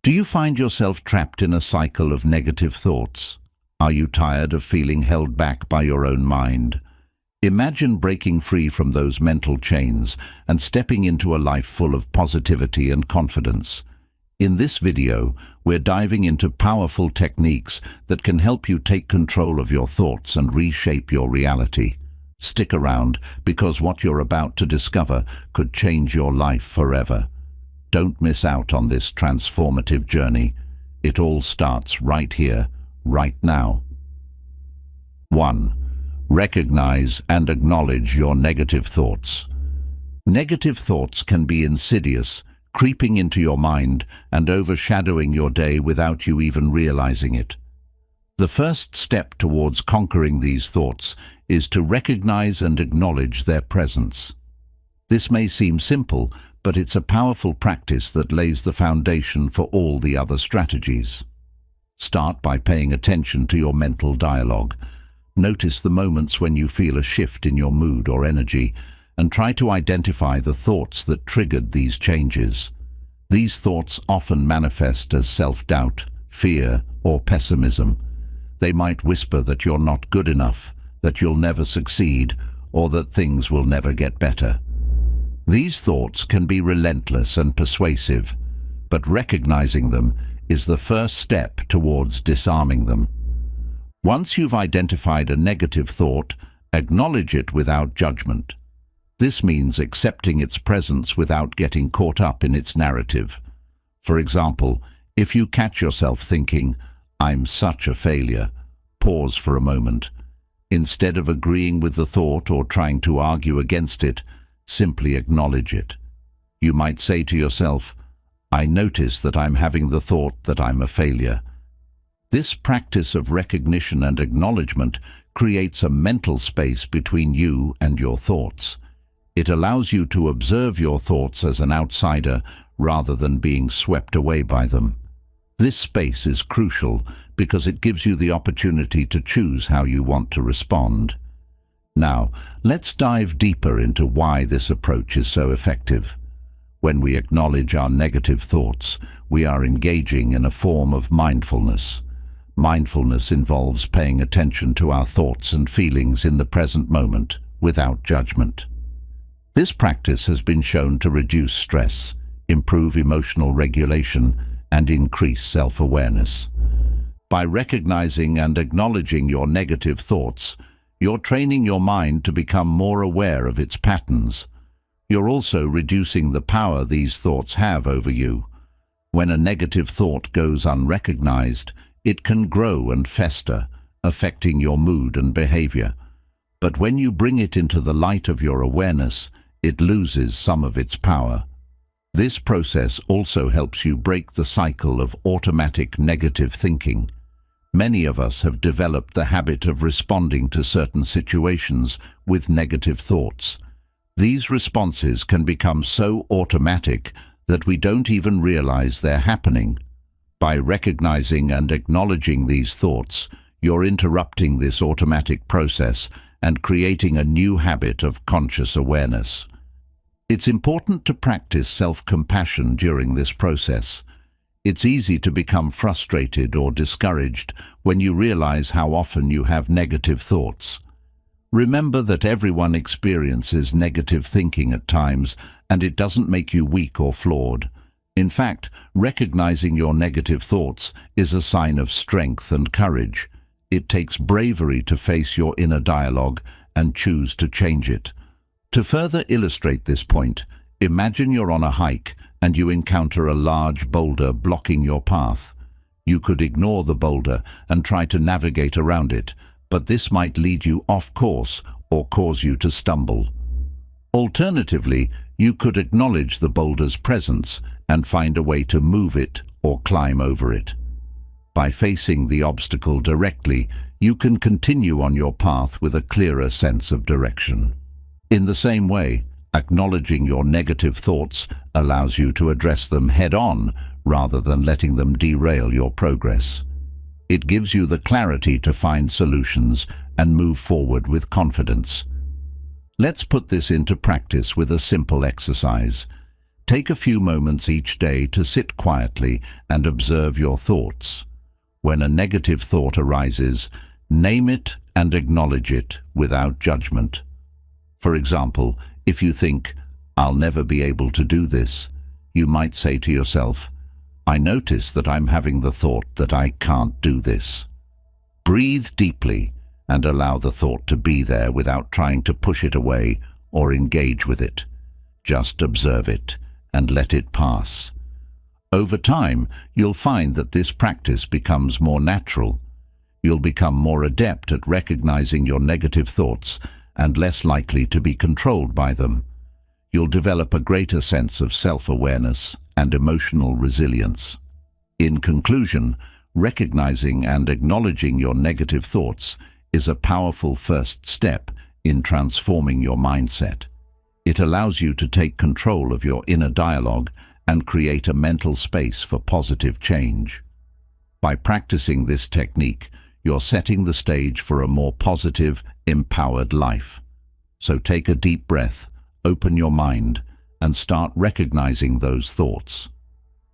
Do you find yourself trapped in a cycle of negative thoughts? Are you tired of feeling held back by your own mind? Imagine breaking free from those mental chains and stepping into a life full of positivity and confidence. In this video, we're diving into powerful techniques that can help you take control of your thoughts and reshape your reality. Stick around, because what you're about to discover could change your life forever. Don't miss out on this transformative journey. It all starts right here, right now. 1. Recognize and acknowledge your negative thoughts. Negative thoughts can be insidious, creeping into your mind and overshadowing your day without you even realizing it. The first step towards conquering these thoughts is to recognize and acknowledge their presence. This may seem simple, but it's a powerful practice that lays the foundation for all the other strategies. Start by paying attention to your mental dialogue. Notice the moments when you feel a shift in your mood or energy, and try to identify the thoughts that triggered these changes. These thoughts often manifest as self-doubt, fear, or pessimism. They might whisper that you're not good enough, that you'll never succeed, or that things will never get better. These thoughts can be relentless and persuasive, but recognizing them is the first step towards disarming them. Once you've identified a negative thought, acknowledge it without judgment. This means accepting its presence without getting caught up in its narrative. For example, if you catch yourself thinking, "I'm such a failure," pause for a moment. Instead of agreeing with the thought or trying to argue against it, simply acknowledge it. You might say to yourself, "I notice that I'm having the thought that I'm a failure." This practice of recognition and acknowledgement creates a mental space between you and your thoughts. It allows you to observe your thoughts as an outsider rather than being swept away by them. This space is crucial because it gives you the opportunity to choose how you want to respond. Now, let's dive deeper into why this approach is so effective. When we acknowledge our negative thoughts, we are engaging in a form of mindfulness. Mindfulness involves paying attention to our thoughts and feelings in the present moment, without judgment. This practice has been shown to reduce stress, improve emotional regulation, and increase self-awareness. By recognizing and acknowledging your negative thoughts, you're training your mind to become more aware of its patterns. You're also reducing the power these thoughts have over you. When a negative thought goes unrecognized, it can grow and fester, affecting your mood and behavior. But when you bring it into the light of your awareness, it loses some of its power. This process also helps you break the cycle of automatic negative thinking. Many of us have developed the habit of responding to certain situations with negative thoughts. These responses can become so automatic that we don't even realize they're happening. By recognizing and acknowledging these thoughts, you're interrupting this automatic process and creating a new habit of conscious awareness. It's important to practice self-compassion during this process. It's easy to become frustrated or discouraged when you realize how often you have negative thoughts. Remember that everyone experiences negative thinking at times, and it doesn't make you weak or flawed. In fact, recognizing your negative thoughts is a sign of strength and courage. It takes bravery to face your inner dialogue and choose to change it. To further illustrate this point, imagine you're on a hike and you encounter a large boulder blocking your path. You could ignore the boulder and try to navigate around it, but this might lead you off course or cause you to stumble. Alternatively, you could acknowledge the boulder's presence and find a way to move it or climb over it. By facing the obstacle directly, you can continue on your path with a clearer sense of direction. In the same way, acknowledging your negative thoughts allows you to address them head-on rather than letting them derail your progress. It gives you the clarity to find solutions and move forward with confidence. Let's put this into practice with a simple exercise. Take a few moments each day to sit quietly and observe your thoughts. When a negative thought arises, name it and acknowledge it without judgment. For example, if you think, "I'll never be able to do this," you might say to yourself, "I notice that I'm having the thought that I can't do this." Breathe deeply and allow the thought to be there without trying to push it away or engage with it. Just observe it and let it pass. Over time, you'll find that this practice becomes more natural. You'll become more adept at recognizing your negative thoughts and less likely to be controlled by them. You'll develop a greater sense of self-awareness and emotional resilience. In conclusion, recognizing and acknowledging your negative thoughts is a powerful first step in transforming your mindset. It allows you to take control of your inner dialogue and create a mental space for positive change. By practicing this technique, you're setting the stage for a more positive, empowered life. So take a deep breath, open your mind, and start recognizing those thoughts.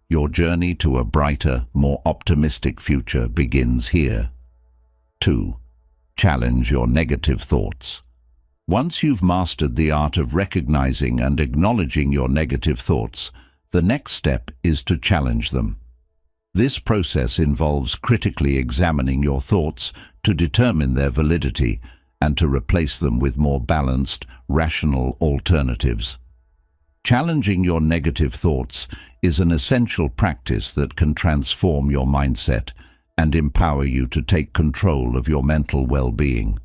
Your journey to a brighter, more optimistic future begins here. 2. Challenge your negative thoughts. Once you've mastered the art of recognizing and acknowledging your negative thoughts, the next step is to challenge them. This process involves critically examining your thoughts to determine their validity and to replace them with more balanced, rational alternatives. Challenging your negative thoughts is an essential practice that can transform your mindset and empower you to take control of your mental well-being.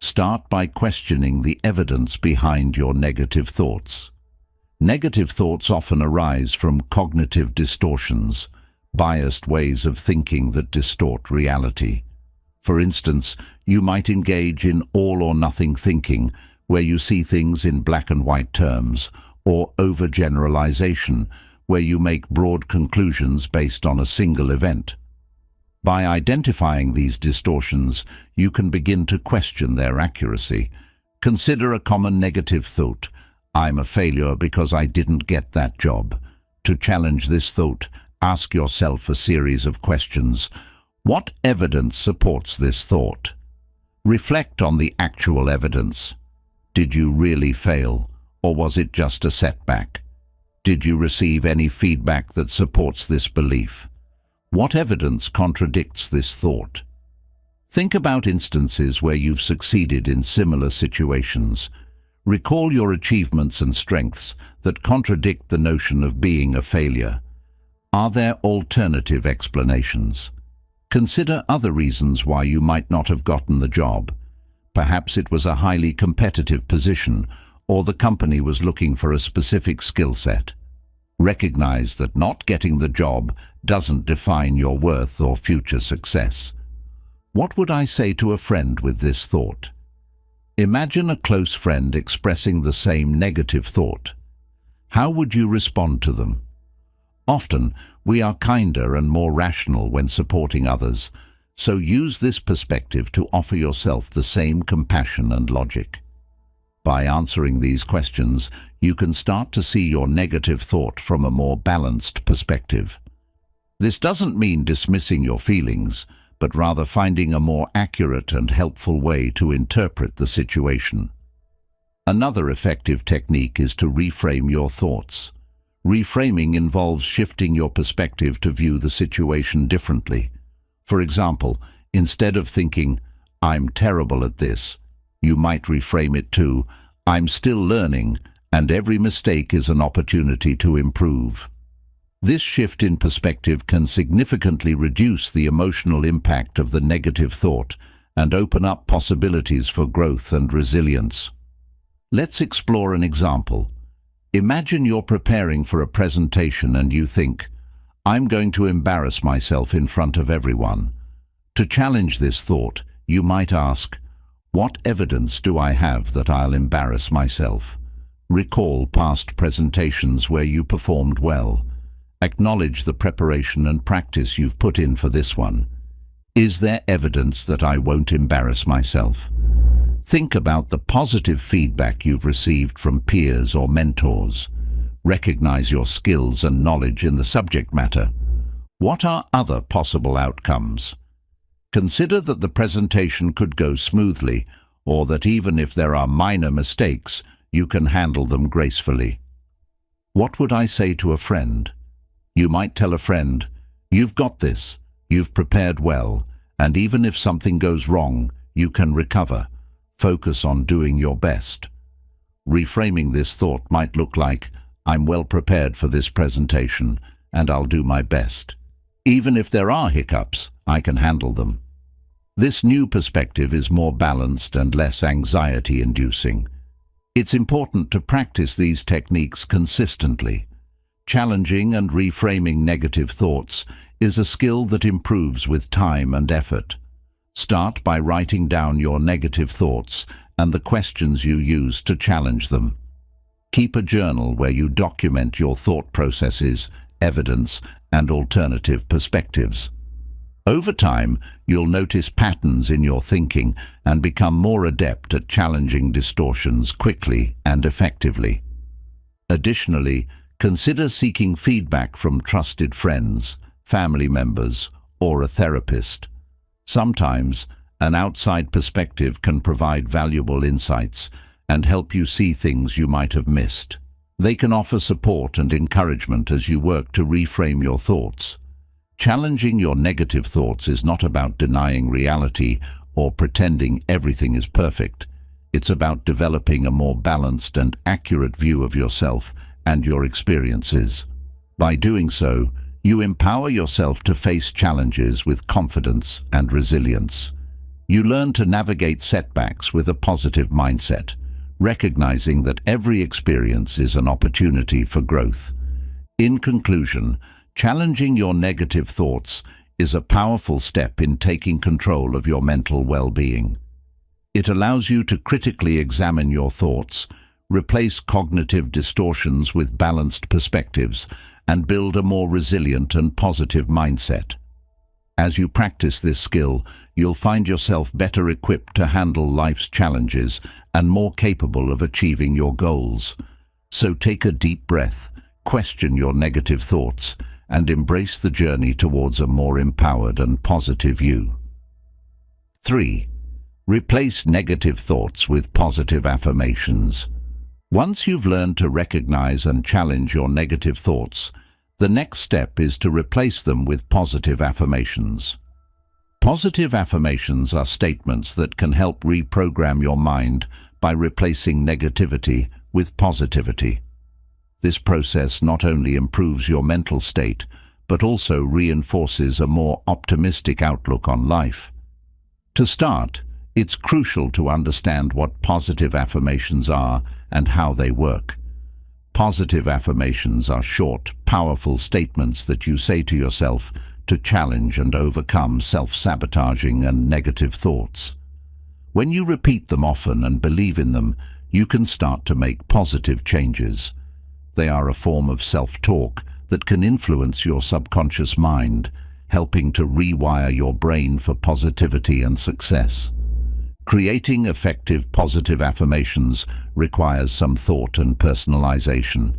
Start by questioning the evidence behind your negative thoughts. Negative thoughts often arise from cognitive distortions, biased ways of thinking that distort reality. For instance, you might engage in all-or-nothing thinking, where you see things in black and white terms, or overgeneralization, where you make broad conclusions based on a single event. By identifying these distortions, you can begin to question their accuracy. Consider a common negative thought: "I'm a failure because I didn't get that job." To challenge this thought, ask yourself a series of questions. What evidence supports this thought? Reflect on the actual evidence. Did you really fail, or was it just a setback? Did you receive any feedback that supports this belief? What evidence contradicts this thought? Think about instances where you've succeeded in similar situations. Recall your achievements and strengths that contradict the notion of being a failure. Are there alternative explanations? Consider other reasons why you might not have gotten the job. Perhaps it was a highly competitive position, or the company was looking for a specific skill set. Recognize that not getting the job doesn't define your worth or future success. What would I say to a friend with this thought? Imagine a close friend expressing the same negative thought. How would you respond to them? Often, we are kinder and more rational when supporting others, so use this perspective to offer yourself the same compassion and logic. By answering these questions, you can start to see your negative thought from a more balanced perspective. This doesn't mean dismissing your feelings, but rather finding a more accurate and helpful way to interpret the situation. Another effective technique is to reframe your thoughts. Reframing involves shifting your perspective to view the situation differently. For example, instead of thinking, "I'm terrible at this," you might reframe it to, "I'm still learning, and every mistake is an opportunity to improve." This shift in perspective can significantly reduce the emotional impact of the negative thought and open up possibilities for growth and resilience. Let's explore an example. Imagine you're preparing for a presentation and you think, "I'm going to embarrass myself in front of everyone." To challenge this thought, you might ask, "What evidence do I have that I'll embarrass myself?" Recall past presentations where you performed well. Acknowledge the preparation and practice you've put in for this one. Is there evidence that I won't embarrass myself? Think about the positive feedback you've received from peers or mentors. Recognize your skills and knowledge in the subject matter. What are other possible outcomes? Consider that the presentation could go smoothly, or that even if there are minor mistakes, you can handle them gracefully. What would I say to a friend? You might tell a friend, "You've got this, you've prepared well, and even if something goes wrong, you can recover. Focus on doing your best." Reframing this thought might look like, "I'm well prepared for this presentation, and I'll do my best. Even if there are hiccups, I can handle them." This new perspective is more balanced and less anxiety-inducing. It's important to practice these techniques consistently. Challenging and reframing negative thoughts is a skill that improves with time and effort. Start by writing down your negative thoughts and the questions you use to challenge them. Keep a journal where you document your thought processes, evidence, and alternative perspectives. Over time, you'll notice patterns in your thinking and become more adept at challenging distortions quickly and effectively. Additionally, consider seeking feedback from trusted friends, family members, or a therapist. Sometimes, an outside perspective can provide valuable insights and help you see things you might have missed. They can offer support and encouragement as you work to reframe your thoughts. Challenging your negative thoughts is not about denying reality or pretending everything is perfect. It's about developing a more balanced and accurate view of yourself and your experiences. By doing so, you empower yourself to face challenges with confidence and resilience. You learn to navigate setbacks with a positive mindset, recognizing that every experience is an opportunity for growth. In conclusion, challenging your negative thoughts is a powerful step in taking control of your mental well-being. It allows you to critically examine your thoughts, replace cognitive distortions with balanced perspectives, and build a more resilient and positive mindset. As you practice this skill, you'll find yourself better equipped to handle life's challenges and more capable of achieving your goals. So take a deep breath, question your negative thoughts, and embrace the journey towards a more empowered and positive you. 3. Replace negative thoughts with positive affirmations. Once you've learned to recognize and challenge your negative thoughts, the next step is to replace them with positive affirmations. Positive affirmations are statements that can help reprogram your mind by replacing negativity with positivity. This process not only improves your mental state, but also reinforces a more optimistic outlook on life. To start, it's crucial to understand what positive affirmations are and how they work. Positive affirmations are short, powerful statements that you say to yourself to challenge and overcome self-sabotaging and negative thoughts. When you repeat them often and believe in them, you can start to make positive changes. They are a form of self-talk that can influence your subconscious mind, helping to rewire your brain for positivity and success. Creating effective positive affirmations requires some thought and personalization.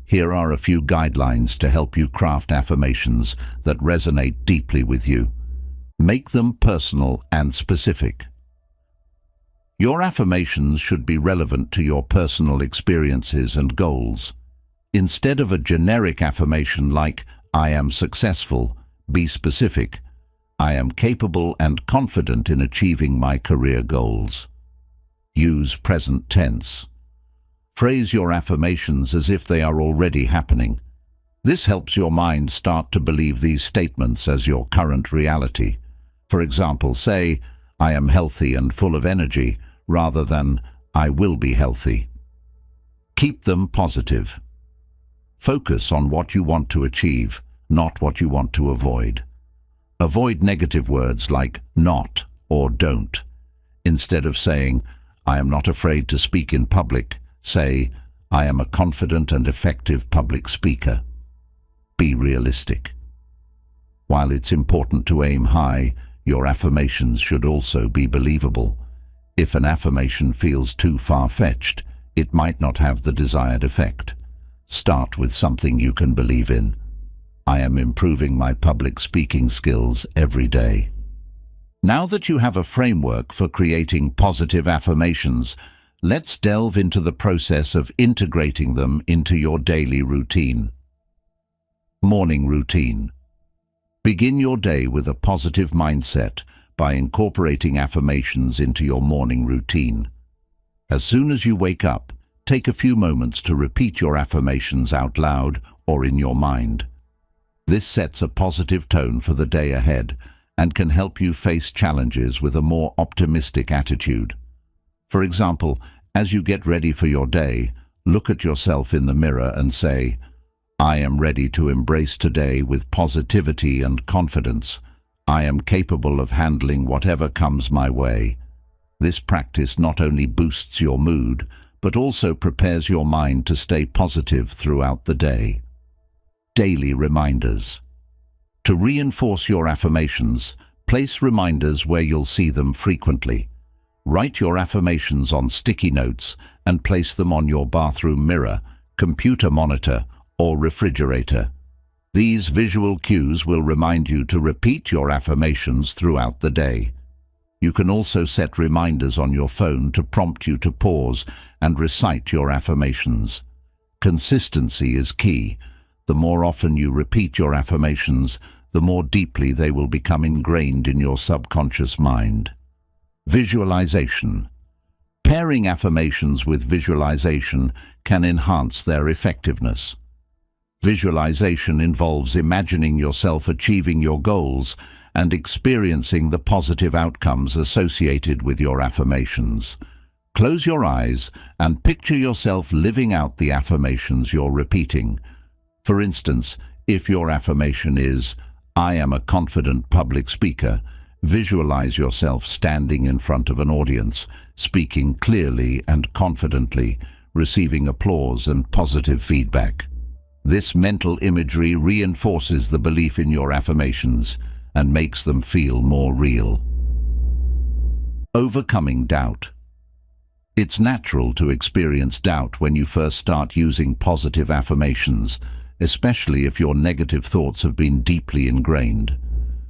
Here are a few guidelines to help you craft affirmations that resonate deeply with you. Make them personal and specific. Your affirmations should be relevant to your personal experiences and goals. Instead of a generic affirmation like, "I am successful," be specific. "I am capable and confident in achieving my career goals." Use present tense. Phrase your affirmations as if they are already happening. This helps your mind start to believe these statements as your current reality. For example, say, "I am healthy and full of energy," rather than, "I will be healthy." Keep them positive. Focus on what you want to achieve, not what you want to avoid. Avoid negative words like "not" or "don't." Instead of saying, "I am not afraid to speak in public," say, "I am a confident and effective public speaker." Be realistic. While it's important to aim high, your affirmations should also be believable. If an affirmation feels too far-fetched, it might not have the desired effect. Start with something you can believe in. I am improving my public speaking skills every day. Now that you have a framework for creating positive affirmations, let's delve into the process of integrating them into your daily routine. Morning routine. Begin your day with a positive mindset by incorporating affirmations into your morning routine. As soon as you wake up, take a few moments to repeat your affirmations out loud or in your mind. This sets a positive tone for the day ahead and can help you face challenges with a more optimistic attitude. For example, as you get ready for your day, look at yourself in the mirror and say, "I am ready to embrace today with positivity and confidence. I am capable of handling whatever comes my way." This practice not only boosts your mood, but also prepares your mind to stay positive throughout the day. Daily reminders. To reinforce your affirmations, place reminders where you'll see them frequently. Write your affirmations on sticky notes and place them on your bathroom mirror, computer monitor, or refrigerator. These visual cues will remind you to repeat your affirmations throughout the day. You can also set reminders on your phone to prompt you to pause and recite your affirmations. Consistency is key. The more often you repeat your affirmations, the more deeply they will become ingrained in your subconscious mind. Visualization. Pairing affirmations with visualization can enhance their effectiveness. Visualization involves imagining yourself achieving your goals and experiencing the positive outcomes associated with your affirmations. Close your eyes and picture yourself living out the affirmations you're repeating. For instance, if your affirmation is, "I am a confident public speaker," visualize yourself standing in front of an audience, speaking clearly and confidently, receiving applause and positive feedback. This mental imagery reinforces the belief in your affirmations and makes them feel more real. Overcoming doubt. It's natural to experience doubt when you first start using positive affirmations, especially if your negative thoughts have been deeply ingrained.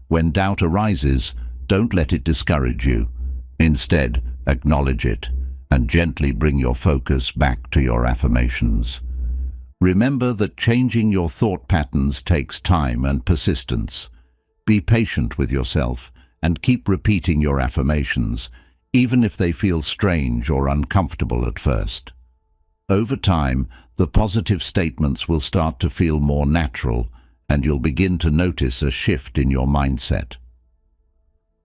When doubt arises, don't let it discourage you. Instead, acknowledge it and gently bring your focus back to your affirmations. Remember that changing your thought patterns takes time and persistence. Be patient with yourself and keep repeating your affirmations, even if they feel strange or uncomfortable at first. Over time, the positive statements will start to feel more natural, and you'll begin to notice a shift in your mindset.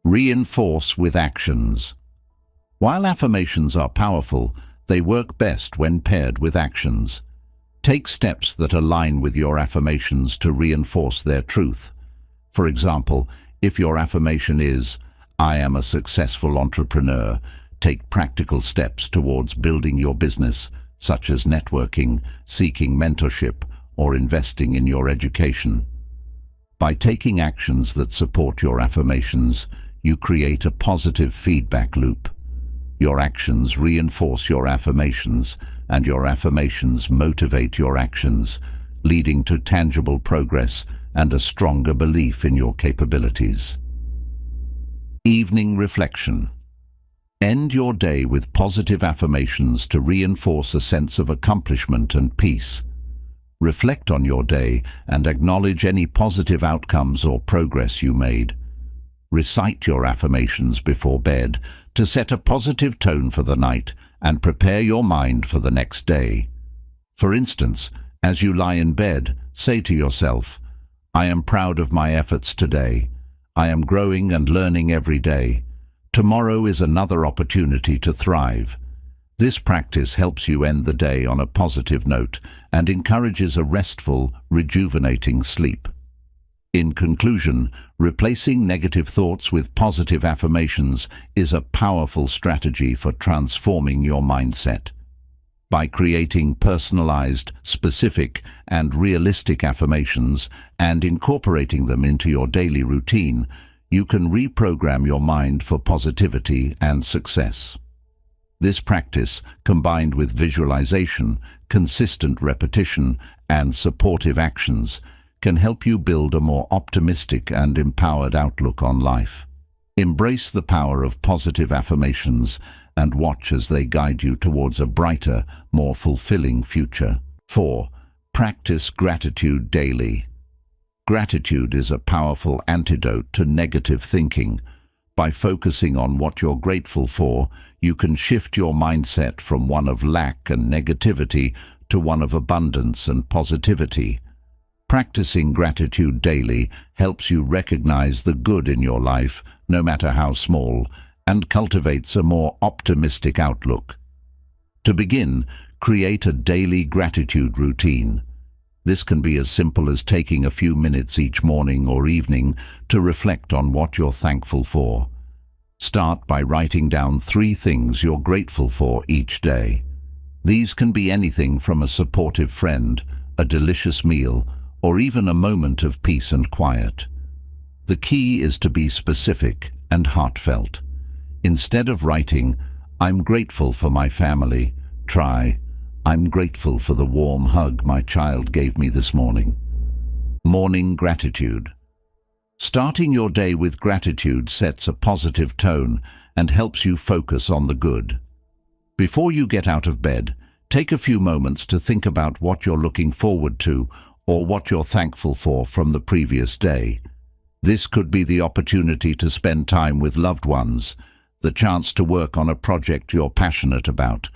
Reinforce with actions. While affirmations are powerful, they work best when paired with actions. Take steps that align with your affirmations to reinforce their truth. For example, if your affirmation is, "I am a successful entrepreneur," take practical steps towards building your business, such as networking, seeking mentorship, or investing in your education. By taking actions that support your affirmations, you create a positive feedback loop. Your actions reinforce your affirmations, and your affirmations motivate your actions, leading to tangible progress and a stronger belief in your capabilities. Evening reflection. End your day with positive affirmations to reinforce a sense of accomplishment and peace. Reflect on your day and acknowledge any positive outcomes or progress you made. Recite your affirmations before bed to set a positive tone for the night and prepare your mind for the next day. For instance, as you lie in bed, say to yourself, "I am proud of my efforts today. I am growing and learning every day. Tomorrow is another opportunity to thrive." This practice helps you end the day on a positive note and encourages a restful, rejuvenating sleep. In conclusion, replacing negative thoughts with positive affirmations is a powerful strategy for transforming your mindset. By creating personalized, specific, and realistic affirmations and incorporating them into your daily routine, you can reprogram your mind for positivity and success. This practice, combined with visualization, consistent repetition, and supportive actions, can help you build a more optimistic and empowered outlook on life. Embrace the power of positive affirmations and watch as they guide you towards a brighter, more fulfilling future. 4. Practice gratitude daily. Gratitude is a powerful antidote to negative thinking. By focusing on what you're grateful for, you can shift your mindset from one of lack and negativity to one of abundance and positivity. Practicing gratitude daily helps you recognize the good in your life, no matter how small, and cultivates a more optimistic outlook. To begin, create a daily gratitude routine. This can be as simple as taking a few minutes each morning or evening to reflect on what you're thankful for. Start by writing down 3 things you're grateful for each day. These can be anything from a supportive friend, a delicious meal, or even a moment of peace and quiet. The key is to be specific and heartfelt. Instead of writing, "I'm grateful for my family," try, "I'm grateful for the warm hug my child gave me this morning." Morning gratitude. Starting your day with gratitude sets a positive tone and helps you focus on the good. Before you get out of bed, take a few moments to think about what you're looking forward to or what you're thankful for from the previous day. This could be the opportunity to spend time with loved ones, the chance to work on a project you're passionate about,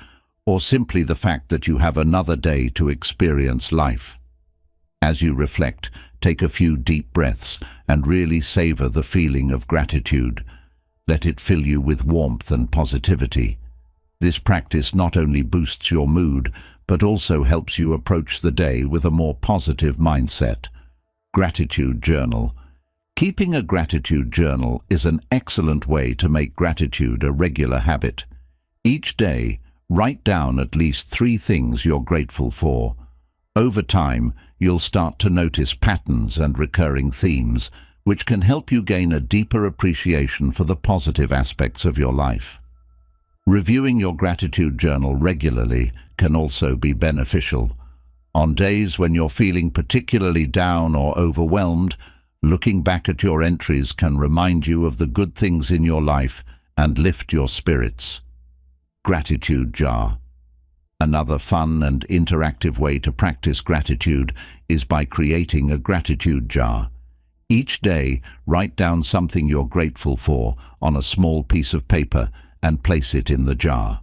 or simply the fact that you have another day to experience life. As you reflect, take a few deep breaths and really savor the feeling of gratitude. Let it fill you with warmth and positivity. This practice not only boosts your mood, but also helps you approach the day with a more positive mindset. Gratitude journal. Keeping a gratitude journal is an excellent way to make gratitude a regular habit. Each day, write down at least 3 things you're grateful for. Over time, you'll start to notice patterns and recurring themes, which can help you gain a deeper appreciation for the positive aspects of your life. Reviewing your gratitude journal regularly can also be beneficial. On days when you're feeling particularly down or overwhelmed, looking back at your entries can remind you of the good things in your life and lift your spirits. Gratitude jar. Another fun and interactive way to practice gratitude is by creating a gratitude jar. Each day, write down something you're grateful for on a small piece of paper and place it in the jar.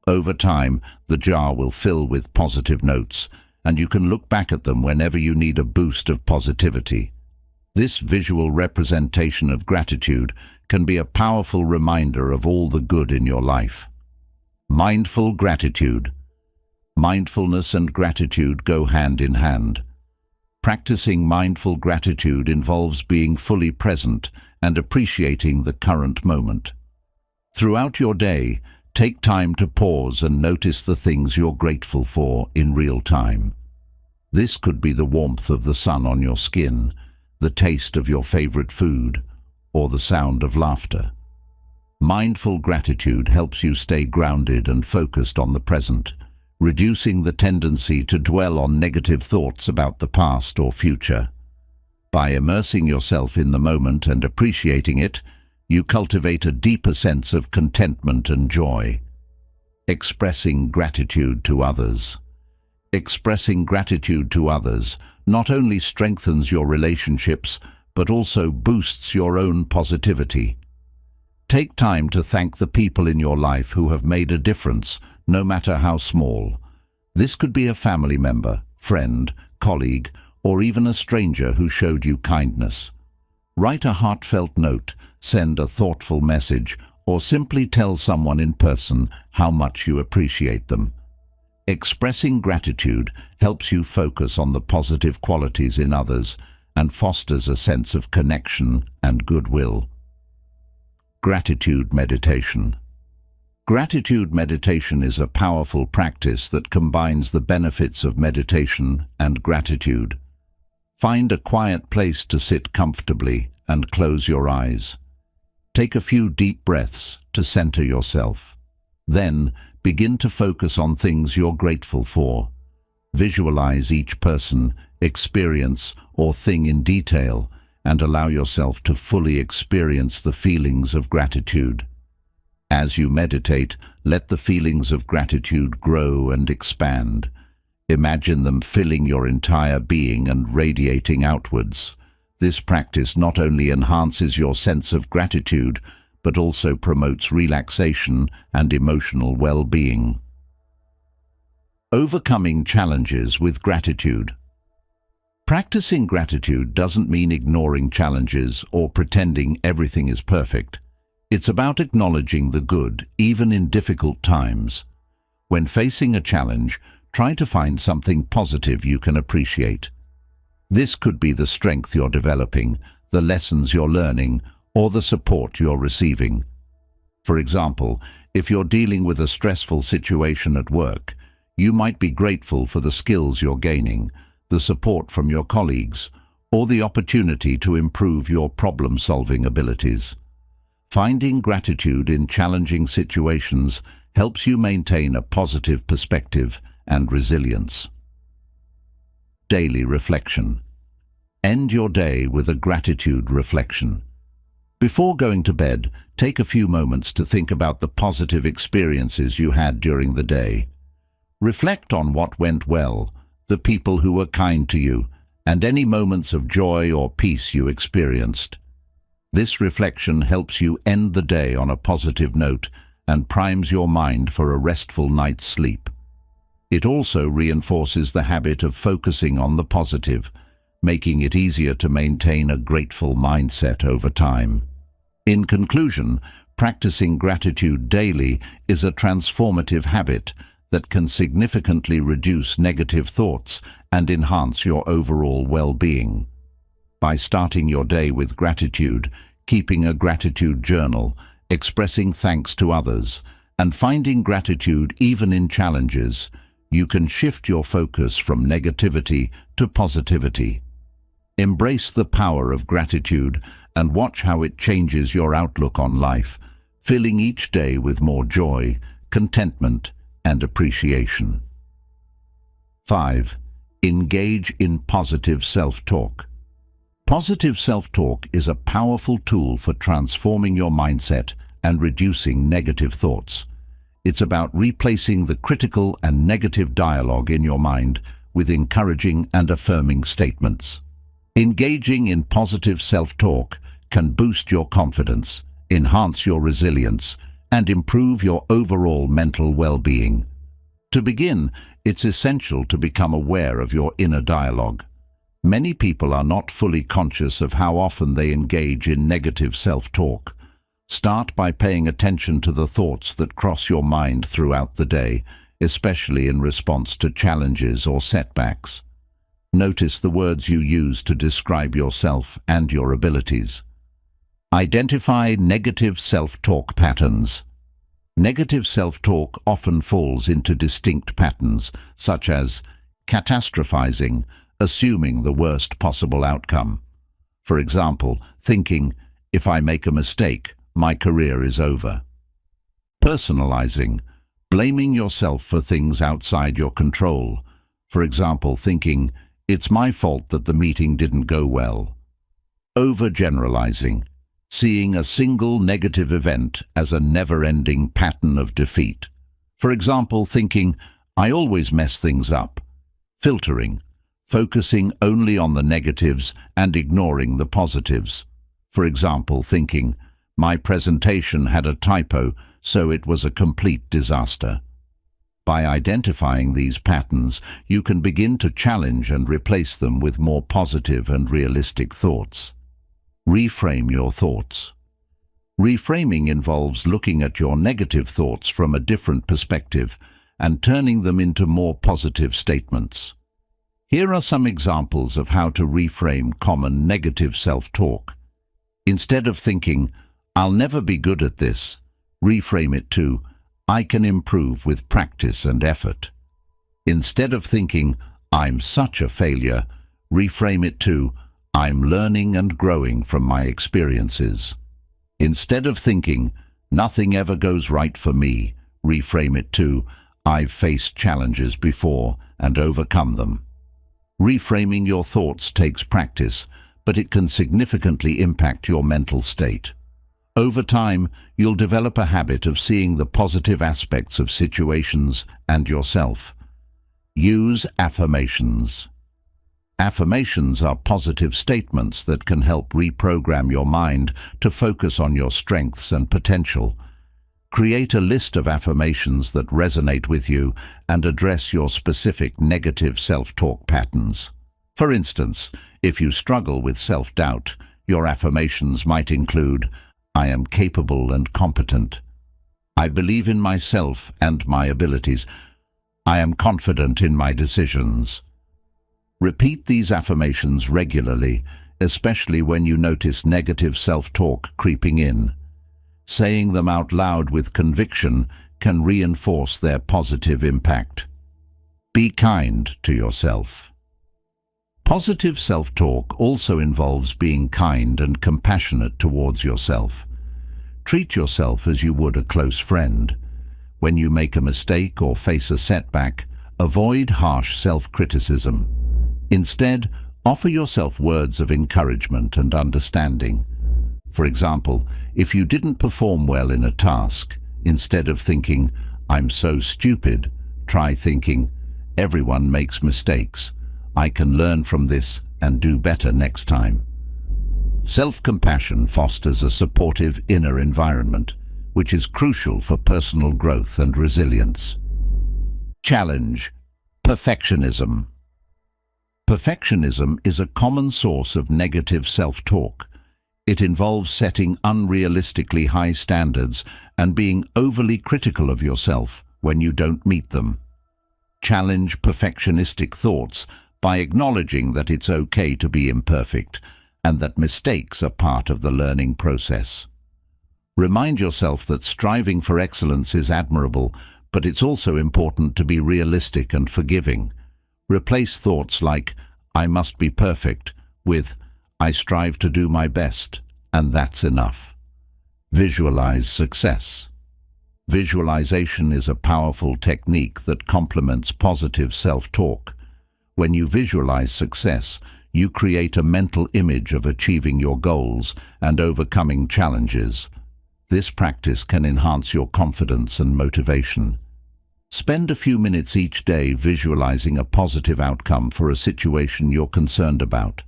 Over time, the jar will fill with positive notes, and you can look back at them whenever you need a boost of positivity. This visual representation of gratitude can be a powerful reminder of all the good in your life. Mindful gratitude. Mindfulness and gratitude go hand in hand. Practicing mindful gratitude involves being fully present and appreciating the current moment. Throughout your day, take time to pause and notice the things you're grateful for in real time. This could be the warmth of the sun on your skin, the taste of your favorite food, or the sound of laughter. Mindful gratitude helps you stay grounded and focused on the present, reducing the tendency to dwell on negative thoughts about the past or future. By immersing yourself in the moment and appreciating it, you cultivate a deeper sense of contentment and joy. Expressing gratitude to others. Expressing gratitude to others not only strengthens your relationships, but also boosts your own positivity. Take time to thank the people in your life who have made a difference, no matter how small. This could be a family member, friend, colleague, or even a stranger who showed you kindness. Write a heartfelt note, send a thoughtful message, or simply tell someone in person how much you appreciate them. Expressing gratitude helps you focus on the positive qualities in others and fosters a sense of connection and goodwill. Gratitude meditation. Gratitude meditation is a powerful practice that combines the benefits of meditation and gratitude. Find a quiet place to sit comfortably and close your eyes. Take a few deep breaths to center yourself. Then, begin to focus on things you're grateful for. Visualize each person, experience, or thing in detail, and allow yourself to fully experience the feelings of gratitude. As you meditate, let the feelings of gratitude grow and expand. Imagine them filling your entire being and radiating outwards. This practice not only enhances your sense of gratitude, but also promotes relaxation and emotional well-being. Overcoming challenges with gratitude. Practicing gratitude doesn't mean ignoring challenges or pretending everything is perfect. It's about acknowledging the good, even in difficult times. When facing a challenge, try to find something positive you can appreciate. This could be the strength you're developing, the lessons you're learning, or the support you're receiving. For example, if you're dealing with a stressful situation at work, you might be grateful for the skills you're gaining, the support from your colleagues, or the opportunity to improve your problem-solving abilities. Finding gratitude in challenging situations helps you maintain a positive perspective and resilience. Daily reflection. End your day with a gratitude reflection. Before going to bed, take a few moments to think about the positive experiences you had during the day. Reflect on what went well, the people who were kind to you, and any moments of joy or peace you experienced. This reflection helps you end the day on a positive note and primes your mind for a restful night's sleep. It also reinforces the habit of focusing on the positive, making it easier to maintain a grateful mindset over time. In conclusion, practicing gratitude daily is a transformative habit that can significantly reduce negative thoughts and enhance your overall well-being. By starting your day with gratitude, keeping a gratitude journal, expressing thanks to others, and finding gratitude even in challenges, you can shift your focus from negativity to positivity. Embrace the power of gratitude and watch how it changes your outlook on life, filling each day with more joy, contentment, and appreciation. 5. Engage in positive self-talk. Positive self-talk is a powerful tool for transforming your mindset and reducing negative thoughts. It's about replacing the critical and negative dialogue in your mind with encouraging and affirming statements. Engaging in positive self-talk can boost your confidence, enhance your resilience, and improve your overall mental well-being. To begin, it's essential to become aware of your inner dialogue. Many people are not fully conscious of how often they engage in negative self-talk. Start by paying attention to the thoughts that cross your mind throughout the day, especially in response to challenges or setbacks. Notice the words you use to describe yourself and your abilities. Identify negative self-talk patterns. Negative self-talk often falls into distinct patterns, such as catastrophizing, assuming the worst possible outcome. For example, thinking, if I make a mistake, my career is over. Personalizing, blaming yourself for things outside your control. For example, thinking, it's my fault that the meeting didn't go well. Overgeneralizing, seeing a single negative event as a never-ending pattern of defeat. For example, thinking, I always mess things up. Filtering, focusing only on the negatives and ignoring the positives. For example, thinking, my presentation had a typo, so it was a complete disaster. By identifying these patterns, you can begin to challenge and replace them with more positive and realistic thoughts. Reframe your thoughts. Reframing involves looking at your negative thoughts from a different perspective and turning them into more positive statements. Here are some examples of how to reframe common negative self-talk. Instead of thinking, I'll never be good at this, reframe it to, I can improve with practice and effort. Instead of thinking, I'm such a failure, reframe it to, I'm learning and growing from my experiences. Instead of thinking, nothing ever goes right for me, reframe it to, I've faced challenges before and overcome them. Reframing your thoughts takes practice, but it can significantly impact your mental state. Over time, you'll develop a habit of seeing the positive aspects of situations and yourself. Use affirmations. Affirmations are positive statements that can help reprogram your mind to focus on your strengths and potential. Create a list of affirmations that resonate with you and address your specific negative self-talk patterns. For instance, if you struggle with self-doubt, your affirmations might include, I am capable and competent. I believe in myself and my abilities. I am confident in my decisions. Repeat these affirmations regularly, especially when you notice negative self-talk creeping in. Saying them out loud with conviction can reinforce their positive impact. Be kind to yourself. Positive self-talk also involves being kind and compassionate towards yourself. Treat yourself as you would a close friend. When you make a mistake or face a setback, avoid harsh self-criticism. Instead, offer yourself words of encouragement and understanding. For example, if you didn't perform well in a task, instead of thinking, I'm so stupid, try thinking, everyone makes mistakes. I can learn from this and do better next time. Self-compassion fosters a supportive inner environment, which is crucial for personal growth and resilience. Challenge: perfectionism. Perfectionism is a common source of negative self-talk. It involves setting unrealistically high standards and being overly critical of yourself when you don't meet them. Challenge perfectionistic thoughts by acknowledging that it's okay to be imperfect and that mistakes are part of the learning process. Remind yourself that striving for excellence is admirable, but it's also important to be realistic and forgiving. Replace thoughts like, I must be perfect, with, I strive to do my best, and that's enough. Visualize success. Visualization is a powerful technique that complements positive self-talk. When you visualize success, you create a mental image of achieving your goals and overcoming challenges. This practice can enhance your confidence and motivation. Spend a few minutes each day visualizing a positive outcome for a situation you're concerned about.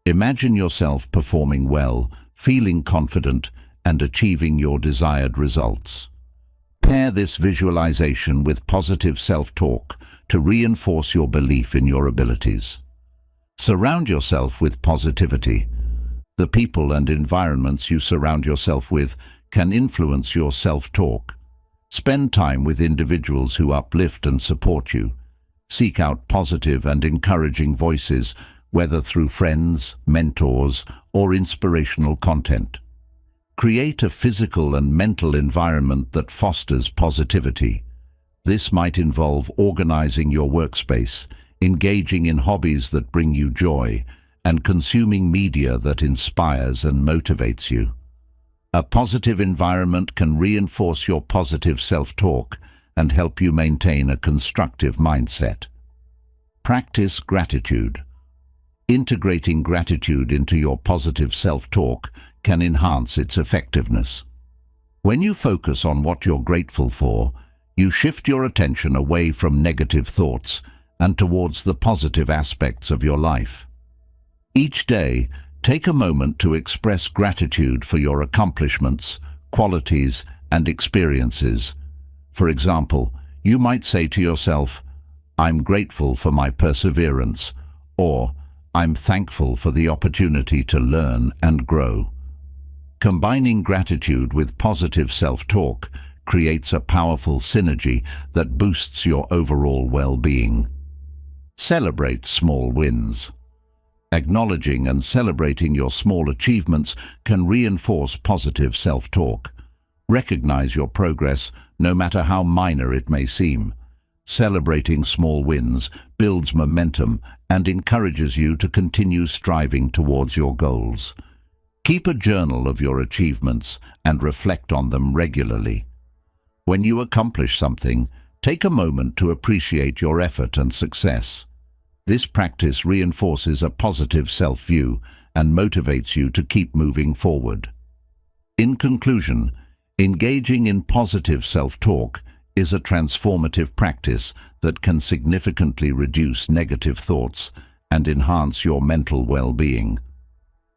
Imagine yourself performing well, feeling confident, and achieving your desired results. Pair this visualization with positive self-talk to reinforce your belief in your abilities. Surround yourself with positivity. The people and environments you surround yourself with can influence your self-talk. Spend time with individuals who uplift and support you. Seek out positive and encouraging voices, whether through friends, mentors, or inspirational content. Create a physical and mental environment that fosters positivity. This might involve organizing your workspace, engaging in hobbies that bring you joy, and consuming media that inspires and motivates you. A positive environment can reinforce your positive self-talk and help you maintain a constructive mindset. Practice gratitude. Integrating gratitude into your positive self-talk can enhance its effectiveness. When you focus on what you're grateful for, you shift your attention away from negative thoughts and towards the positive aspects of your life. Each day, take a moment to express gratitude for your accomplishments, qualities, and experiences. For example, you might say to yourself, I'm grateful for my perseverance, or I'm thankful for the opportunity to learn and grow. Combining gratitude with positive self-talk creates a powerful synergy that boosts your overall well-being. Celebrate small wins. Acknowledging and celebrating your small achievements can reinforce positive self-talk. Recognize your progress, no matter how minor it may seem. Celebrating small wins builds momentum and encourages you to continue striving towards your goals. Keep a journal of your achievements and reflect on them regularly. When you accomplish something, take a moment to appreciate your effort and success. This practice reinforces a positive self-view and motivates you to keep moving forward. In conclusion, engaging in positive self-talk is a transformative practice that can significantly reduce negative thoughts and enhance your mental well-being.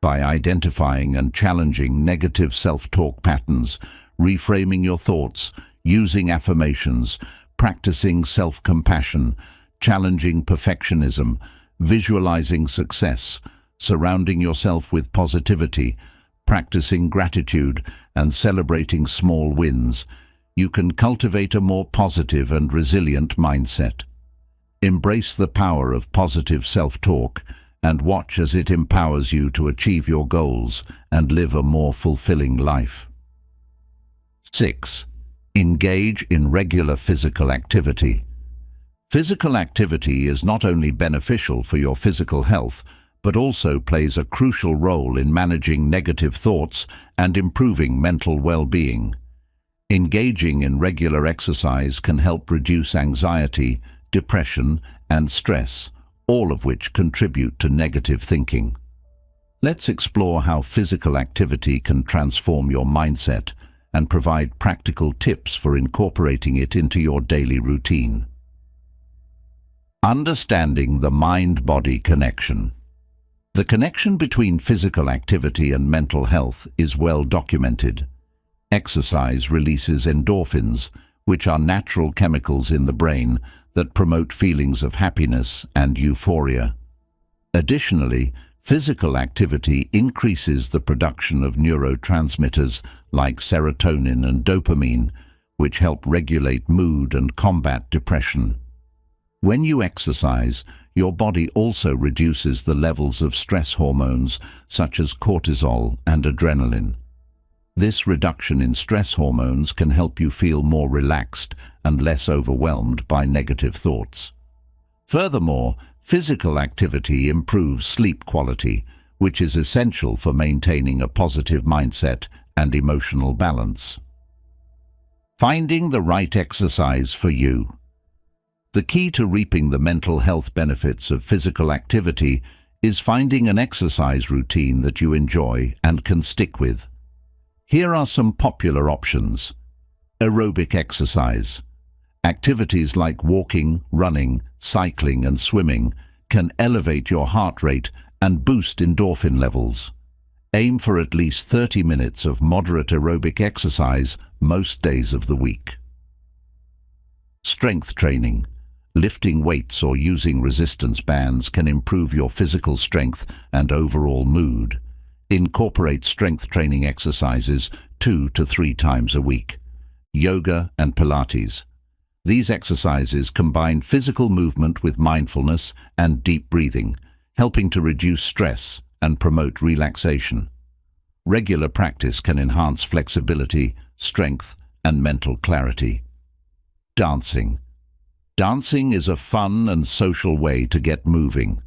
By identifying and challenging negative self-talk patterns, reframing your thoughts, using affirmations, practicing self-compassion, challenging perfectionism, visualizing success, surrounding yourself with positivity, practicing gratitude, and celebrating small wins, you can cultivate a more positive and resilient mindset. Embrace the power of positive self-talk and watch as it empowers you to achieve your goals and live a more fulfilling life. 6. Engage in regular physical activity. Physical activity is not only beneficial for your physical health, but also plays a crucial role in managing negative thoughts and improving mental well-being. Engaging in regular exercise can help reduce anxiety, depression, and stress, all of which contribute to negative thinking. Let's explore how physical activity can transform your mindset and provide practical tips for incorporating it into your daily routine. Understanding the mind-body connection. The connection between physical activity and mental health is well documented. Exercise releases endorphins, which are natural chemicals in the brain that promote feelings of happiness and euphoria. Additionally, physical activity increases the production of neurotransmitters like serotonin and dopamine, which help regulate mood and combat depression. When you exercise, your body also reduces the levels of stress hormones such as cortisol and adrenaline. This reduction in stress hormones can help you feel more relaxed and less overwhelmed by negative thoughts. Furthermore, physical activity improves sleep quality, which is essential for maintaining a positive mindset and emotional balance. Finding the right exercise for you. The key to reaping the mental health benefits of physical activity is finding an exercise routine that you enjoy and can stick with. Here are some popular options. Aerobic exercise. Activities like walking, running, cycling, and swimming can elevate your heart rate and boost endorphin levels. Aim for at least 30 minutes of moderate aerobic exercise most days of the week. Strength training. Lifting weights or using resistance bands can improve your physical strength and overall mood. Incorporate strength training exercises 2 to 3 times a week. Yoga and Pilates. These exercises combine physical movement with mindfulness and deep breathing, helping to reduce stress and promote relaxation. Regular practice can enhance flexibility, strength, and mental clarity. Dancing. Dancing is a fun and social way to get moving.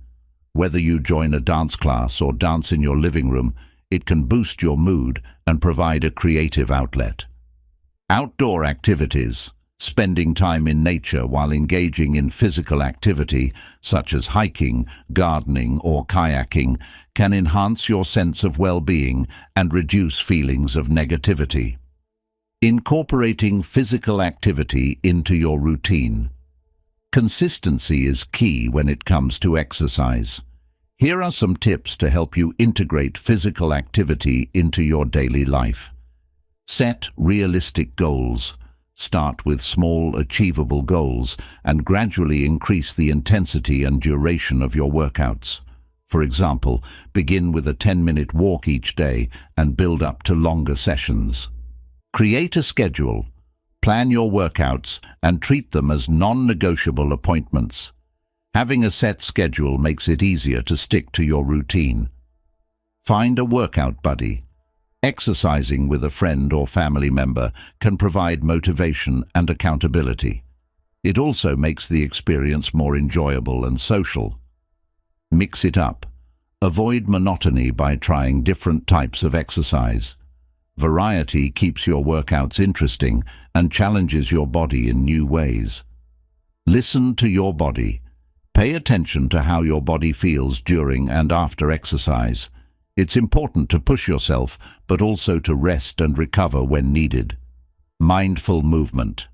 Whether you join a dance class or dance in your living room, it can boost your mood and provide a creative outlet. Outdoor activities. Spending time in nature while engaging in physical activity, such as hiking, gardening, or kayaking, can enhance your sense of well-being and reduce feelings of negativity. Incorporating physical activity into your routine. Consistency is key when it comes to exercise. Here are some tips to help you integrate physical activity into your daily life. Set realistic goals. Start with small, achievable goals and gradually increase the intensity and duration of your workouts. For example, begin with a 10-minute walk each day and build up to longer sessions. Create a schedule. Plan your workouts and treat them as non-negotiable appointments. Having a set schedule makes it easier to stick to your routine. Find a workout buddy. Exercising with a friend or family member can provide motivation and accountability. It also makes the experience more enjoyable and social. Mix it up. Avoid monotony by trying different types of exercise. Variety keeps your workouts interesting and challenges your body in new ways. Listen to your body. Pay attention to how your body feels during and after exercise. It's important to push yourself, but also to rest and recover when needed. Mindful movement.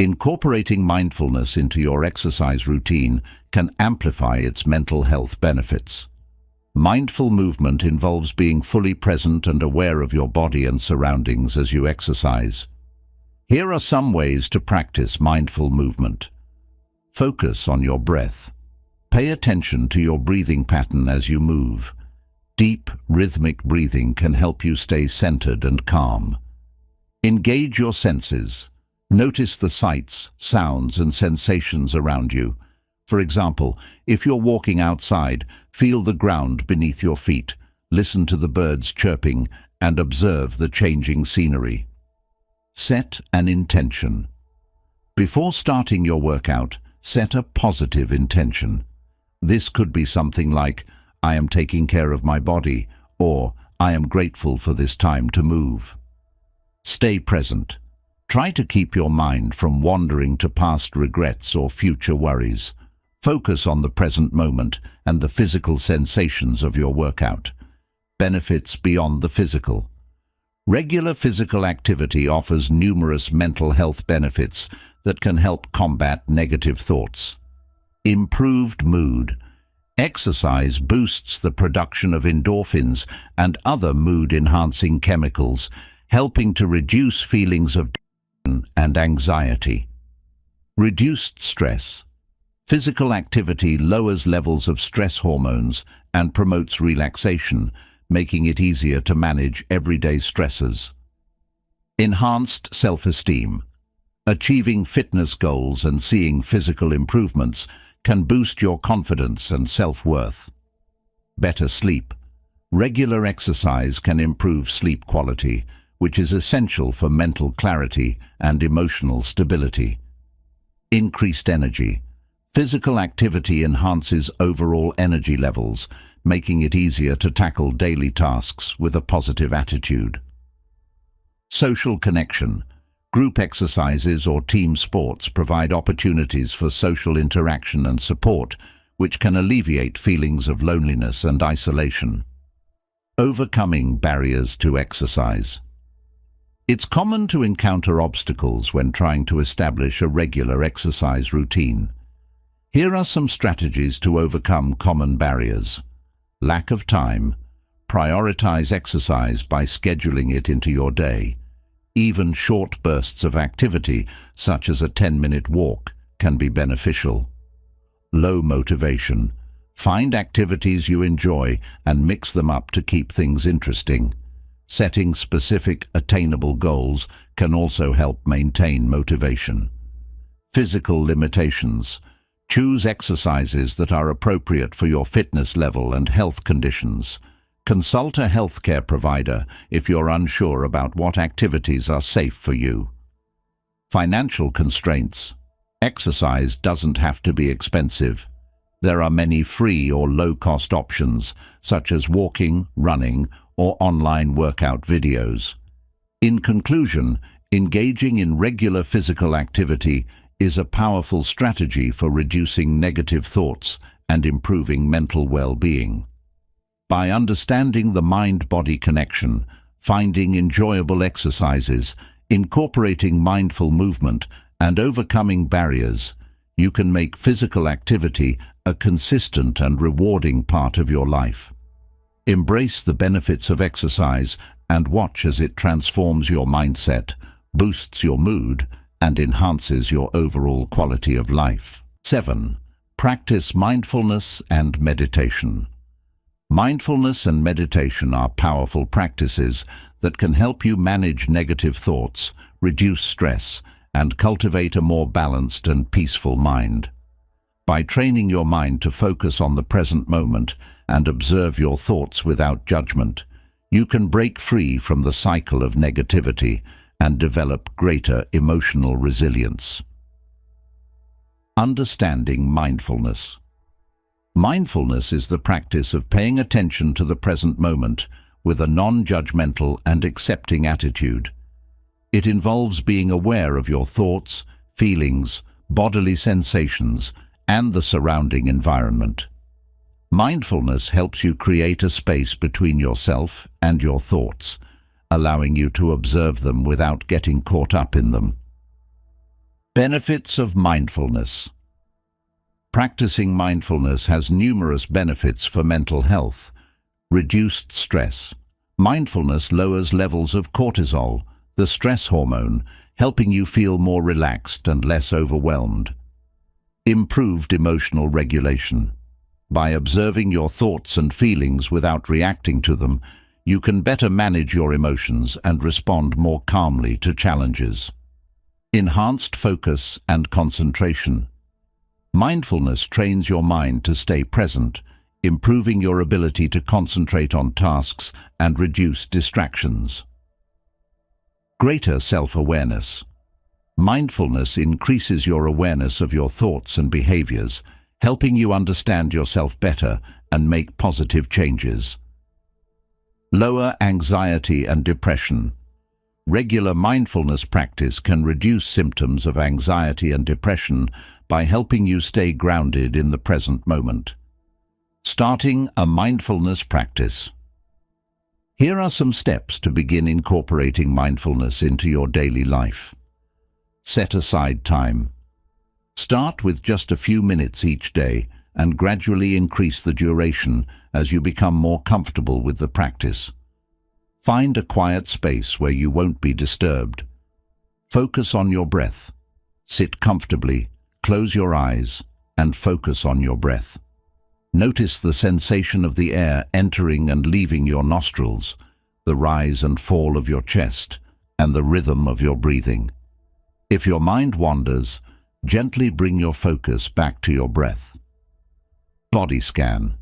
Incorporating mindfulness into your exercise routine can amplify its mental health benefits. Mindful movement involves being fully present and aware of your body and surroundings as you exercise. Here are some ways to practice mindful movement. Focus on your breath. Pay attention to your breathing pattern as you move. Deep, rhythmic breathing can help you stay centered and calm. Engage your senses. Notice the sights, sounds, and sensations around you. For example, if you're walking outside, feel the ground beneath your feet, listen to the birds chirping, and observe the changing scenery. Set an intention. Before starting your workout, set a positive intention. This could be something like, "I am taking care of my body," or "I am grateful for this time to move." Stay present. Try to keep your mind from wandering to past regrets or future worries. Focus on the present moment and the physical sensations of your workout. Benefits beyond the physical. Regular physical activity offers numerous mental health benefits that can help combat negative thoughts. Improved mood. Exercise boosts the production of endorphins and other mood-enhancing chemicals, helping to reduce feelings of depression and anxiety. Reduced stress. Physical activity lowers levels of stress hormones and promotes relaxation, making it easier to manage everyday stresses. Enhanced self-esteem. Achieving fitness goals and seeing physical improvements can boost your confidence and self-worth. Better sleep. Regular exercise can improve sleep quality, which is essential for mental clarity and emotional stability. Increased energy. Physical activity enhances overall energy levels, making it easier to tackle daily tasks with a positive attitude. Social connection. Group exercises or team sports provide opportunities for social interaction and support, which can alleviate feelings of loneliness and isolation. Overcoming barriers to exercise. It's common to encounter obstacles when trying to establish a regular exercise routine. Here are some strategies to overcome common barriers. Lack of time. Prioritize exercise by scheduling it into your day. Even short bursts of activity, such as a 10-minute walk, can be beneficial. Low motivation. Find activities you enjoy and mix them up to keep things interesting. Setting specific, attainable goals can also help maintain motivation. Physical limitations. Choose exercises that are appropriate for your fitness level and health conditions. Consult a healthcare provider if you're unsure about what activities are safe for you. Financial constraints. Exercise doesn't have to be expensive. There are many free or low-cost options, such as walking, running, or online workout videos. In conclusion, engaging in regular physical activity is a powerful strategy for reducing negative thoughts and improving mental well-being. By understanding the mind-body connection, finding enjoyable exercises, incorporating mindful movement, and overcoming barriers, you can make physical activity a consistent and rewarding part of your life. Embrace the benefits of exercise and watch as it transforms your mindset, boosts your mood, and enhances your overall quality of life. 7. Practice mindfulness and meditation. Mindfulness and meditation are powerful practices that can help you manage negative thoughts, reduce stress, and cultivate a more balanced and peaceful mind. By training your mind to focus on the present moment and observe your thoughts without judgment, you can break free from the cycle of negativity and develop greater emotional resilience. Understanding mindfulness. Mindfulness is the practice of paying attention to the present moment with a non-judgmental and accepting attitude. It involves being aware of your thoughts, feelings, bodily sensations, and the surrounding environment. Mindfulness helps you create a space between yourself and your thoughts, allowing you to observe them without getting caught up in them. Benefits of mindfulness. Practicing mindfulness has numerous benefits for mental health. Reduced stress. Mindfulness lowers levels of cortisol, the stress hormone, helping you feel more relaxed and less overwhelmed. Improved emotional regulation. By observing your thoughts and feelings without reacting to them, you can better manage your emotions and respond more calmly to challenges. Enhanced focus and concentration. Mindfulness trains your mind to stay present, improving your ability to concentrate on tasks and reduce distractions. Greater self-awareness. Mindfulness increases your awareness of your thoughts and behaviors, helping you understand yourself better and make positive changes. Lower anxiety and depression. Regular mindfulness practice can reduce symptoms of anxiety and depression by helping you stay grounded in the present moment. Starting a mindfulness practice. Here are some steps to begin incorporating mindfulness into your daily life. Set aside time. Start with just a few minutes each day and gradually increase the duration as you become more comfortable with the practice. Find a quiet space where you won't be disturbed. Focus on your breath. Sit comfortably, close your eyes, and focus on your breath. Notice the sensation of the air entering and leaving your nostrils, the rise and fall of your chest, and the rhythm of your breathing. If your mind wanders, gently bring your focus back to your breath. Body scan.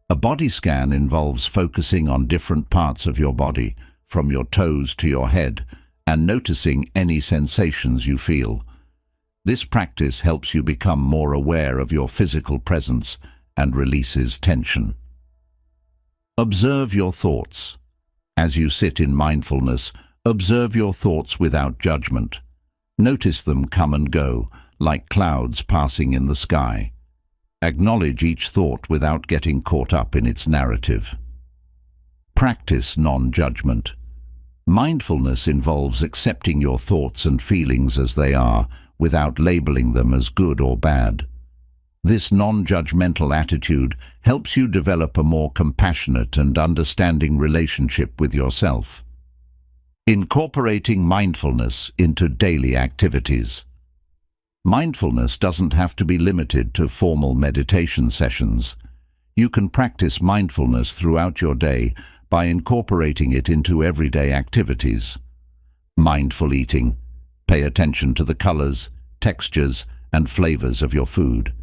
A body scan involves focusing on different parts of your body, from your toes to your head, and noticing any sensations you feel. This practice helps you become more aware of your physical presence and releases tension. Observe your thoughts. As you sit in mindfulness, observe your thoughts without judgment. Notice them come and go, like clouds passing in the sky. Acknowledge each thought without getting caught up in its narrative. Practice non-judgment. Mindfulness involves accepting your thoughts and feelings as they are, without labeling them as good or bad. This non-judgmental attitude helps you develop a more compassionate and understanding relationship with yourself. Incorporating mindfulness into daily activities. Mindfulness doesn't have to be limited to formal meditation sessions. You can practice mindfulness throughout your day by incorporating it into everyday activities. Mindful eating. Pay attention to the colors, textures, and flavors of your food.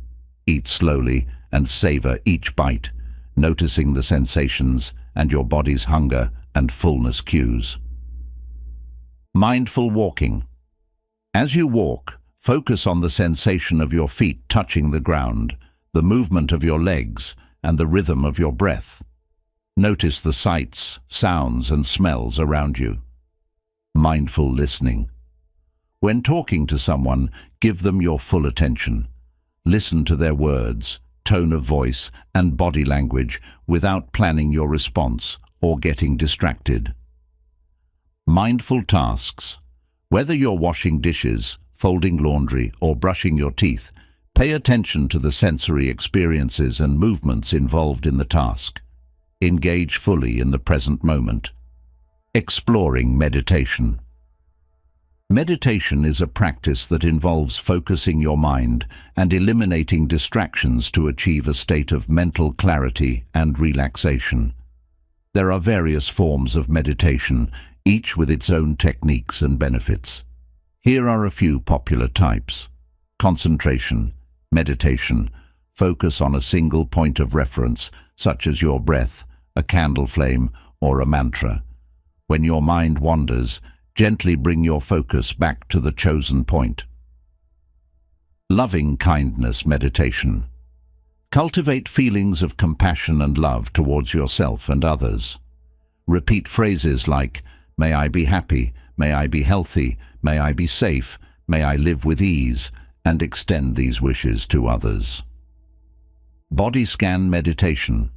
Eat slowly and savor each bite, noticing the sensations and your body's hunger and fullness cues. Mindful walking. As you walk, focus on the sensation of your feet touching the ground, the movement of your legs, and the rhythm of your breath. Notice the sights, sounds, and smells around you. Mindful listening. When talking to someone, give them your full attention. Listen to their words, tone of voice, and body language without planning your response or getting distracted. Mindful tasks. Whether you're washing dishes, folding laundry, or brushing your teeth, pay attention to the sensory experiences and movements involved in the task. Engage fully in the present moment. Exploring meditation. Meditation is a practice that involves focusing your mind and eliminating distractions to achieve a state of mental clarity and relaxation. There are various forms of meditation, each with its own techniques and benefits. Here are a few popular types. Concentration, meditation, focus on a single point of reference, such as your breath, a candle flame, or a mantra. When your mind wanders, gently bring your focus back to the chosen point. Loving kindness meditation. Cultivate feelings of compassion and love towards yourself and others. Repeat phrases like, "May I be happy, may I be healthy, may I be safe, may I live with ease," and extend these wishes to others. Body scan meditation.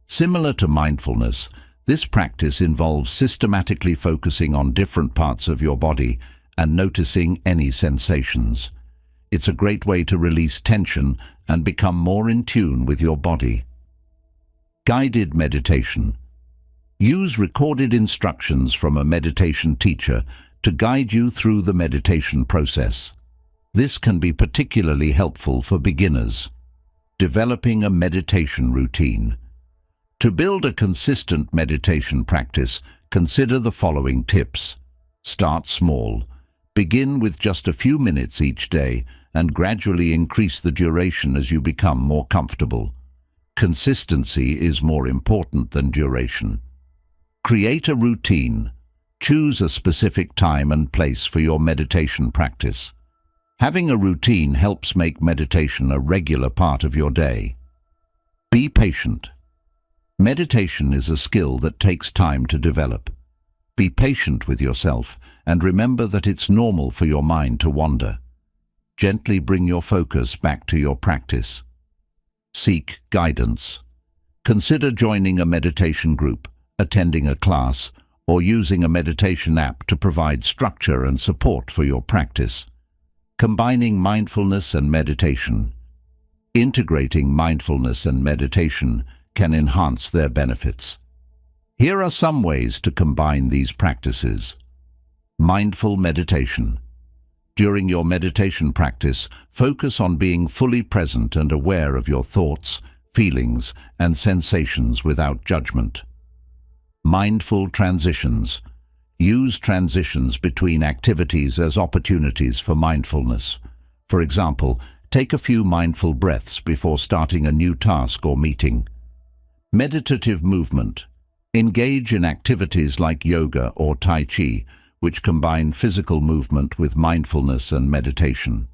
Similar to mindfulness, this practice involves systematically focusing on different parts of your body and noticing any sensations. It's a great way to release tension and become more in tune with your body. Guided meditation. Use recorded instructions from a meditation teacher to guide you through the meditation process. This can be particularly helpful for beginners. Developing a meditation routine. To build a consistent meditation practice, consider the following tips. Start small. Begin with just a few minutes each day and gradually increase the duration as you become more comfortable. Consistency is more important than duration. Create a routine. Choose a specific time and place for your meditation practice. Having a routine helps make meditation a regular part of your day. Be patient. Meditation is a skill that takes time to develop. Be patient with yourself and remember that it's normal for your mind to wander. Gently bring your focus back to your practice. Seek guidance. Consider joining a meditation group, attending a class, or using a meditation app to provide structure and support for your practice. Combining mindfulness and meditation. Integrating mindfulness and meditation can enhance their benefits. Here are some ways to combine these practices. Mindful meditation. During your meditation practice, focus on being fully present and aware of your thoughts, feelings, and sensations without judgment. Mindful transitions. Use transitions between activities as opportunities for mindfulness. For example, take a few mindful breaths before starting a new task or meeting. Meditative movement. Engage in activities like yoga or Tai Chi, which combine physical movement with mindfulness and meditation.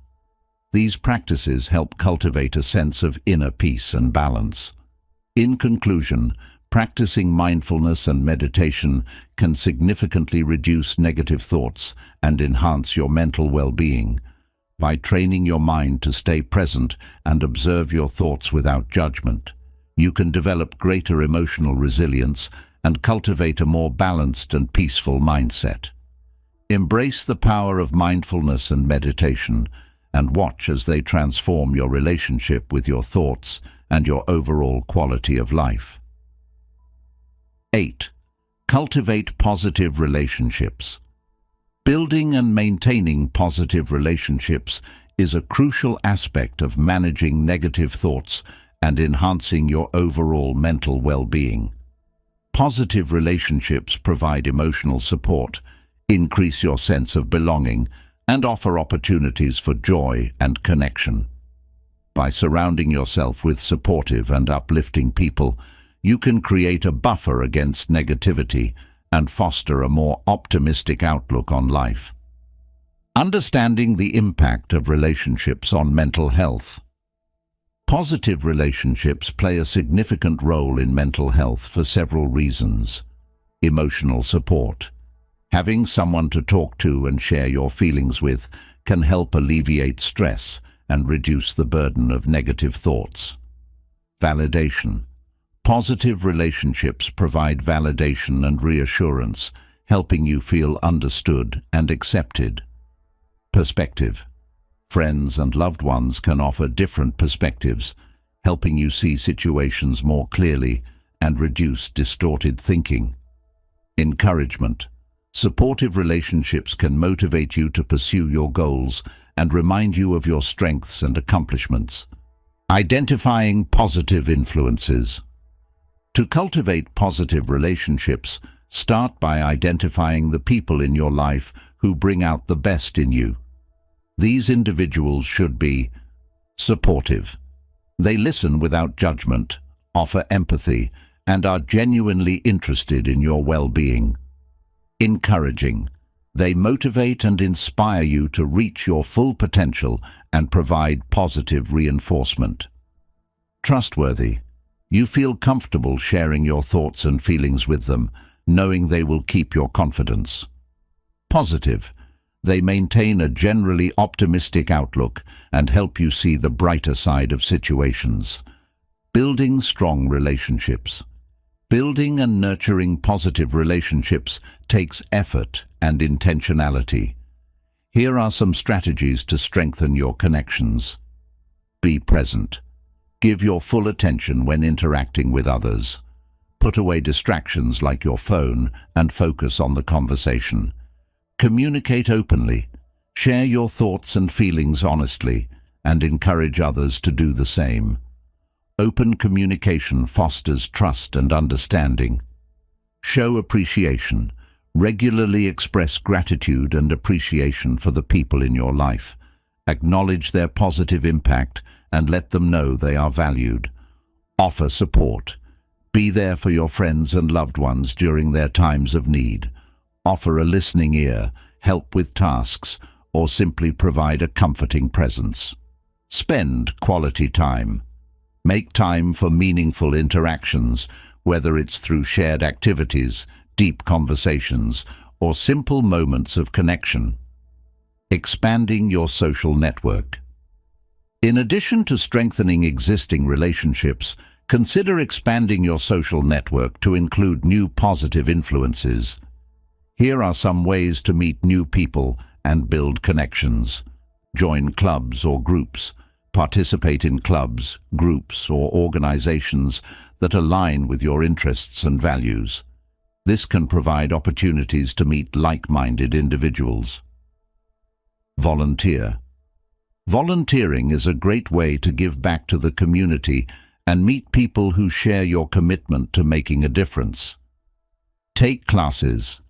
These practices help cultivate a sense of inner peace and balance. In conclusion, practicing mindfulness and meditation can significantly reduce negative thoughts and enhance your mental well-being. By training your mind to stay present and observe your thoughts without judgment, you can develop greater emotional resilience and cultivate a more balanced and peaceful mindset. Embrace the power of mindfulness and meditation and watch as they transform your relationship with your thoughts and your overall quality of life. 8. Cultivate positive relationships. Building and maintaining positive relationships is a crucial aspect of managing negative thoughts and enhancing your overall mental well-being. Positive relationships provide emotional support, increase your sense of belonging, and offer opportunities for joy and connection. By surrounding yourself with supportive and uplifting people, you can create a buffer against negativity and foster a more optimistic outlook on life. Understanding the impact of relationships on mental health. Positive relationships play a significant role in mental health for several reasons. Emotional support. Having someone to talk to and share your feelings with can help alleviate stress and reduce the burden of negative thoughts. Validation. Positive relationships provide validation and reassurance, helping you feel understood and accepted. Perspective. Friends and loved ones can offer different perspectives, helping you see situations more clearly and reduce distorted thinking. Encouragement. Supportive relationships can motivate you to pursue your goals and remind you of your strengths and accomplishments. Identifying positive influences. To cultivate positive relationships, start by identifying the people in your life who bring out the best in you. These individuals should be supportive. They listen without judgment, offer empathy, and are genuinely interested in your well-being. Encouraging. They motivate and inspire you to reach your full potential and provide positive reinforcement. Trustworthy. You feel comfortable sharing your thoughts and feelings with them, knowing they will keep your confidence. Positive. They maintain a generally optimistic outlook and help you see the brighter side of situations. Building strong relationships. Building and nurturing positive relationships takes effort and intentionality. Here are some strategies to strengthen your connections. Be present. Give your full attention when interacting with others. Put away distractions like your phone and focus on the conversation. Communicate openly. Share your thoughts and feelings honestly and encourage others to do the same. Open communication fosters trust and understanding. Show appreciation. Regularly express gratitude and appreciation for the people in your life. Acknowledge their positive impact and let them know they are valued. Offer support. Be there for your friends and loved ones during their times of need. Offer a listening ear, help with tasks, or simply provide a comforting presence. Spend quality time. Make time for meaningful interactions, whether it's through shared activities, deep conversations, or simple moments of connection. Expanding your social network. In addition to strengthening existing relationships, consider expanding your social network to include new positive influences. Here are some ways to meet new people and build connections. Join clubs or groups. Participate in clubs, groups, or organizations that align with your interests and values. This can provide opportunities to meet like-minded individuals. Volunteer. Volunteering is a great way to give back to the community and meet people who share your commitment to making a difference. Take classes.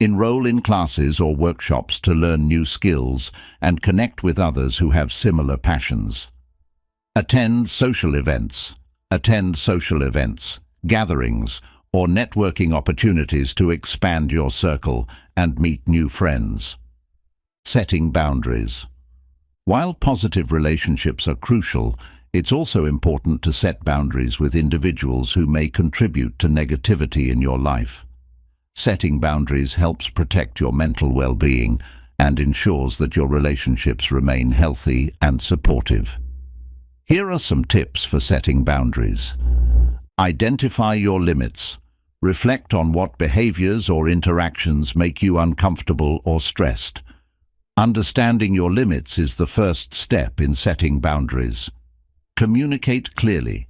Enroll in classes or workshops to learn new skills and connect with others who have similar passions. Attend social events. Attend social events, gatherings, or networking opportunities to expand your circle and meet new friends. Setting boundaries. While positive relationships are crucial, it's also important to set boundaries with individuals who may contribute to negativity in your life. Setting boundaries helps protect your mental well-being and ensures that your relationships remain healthy and supportive. Here are some tips for setting boundaries. Identify your limits. Reflect on what behaviors or interactions make you uncomfortable or stressed. Understanding your limits is the first step in setting boundaries. Communicate clearly.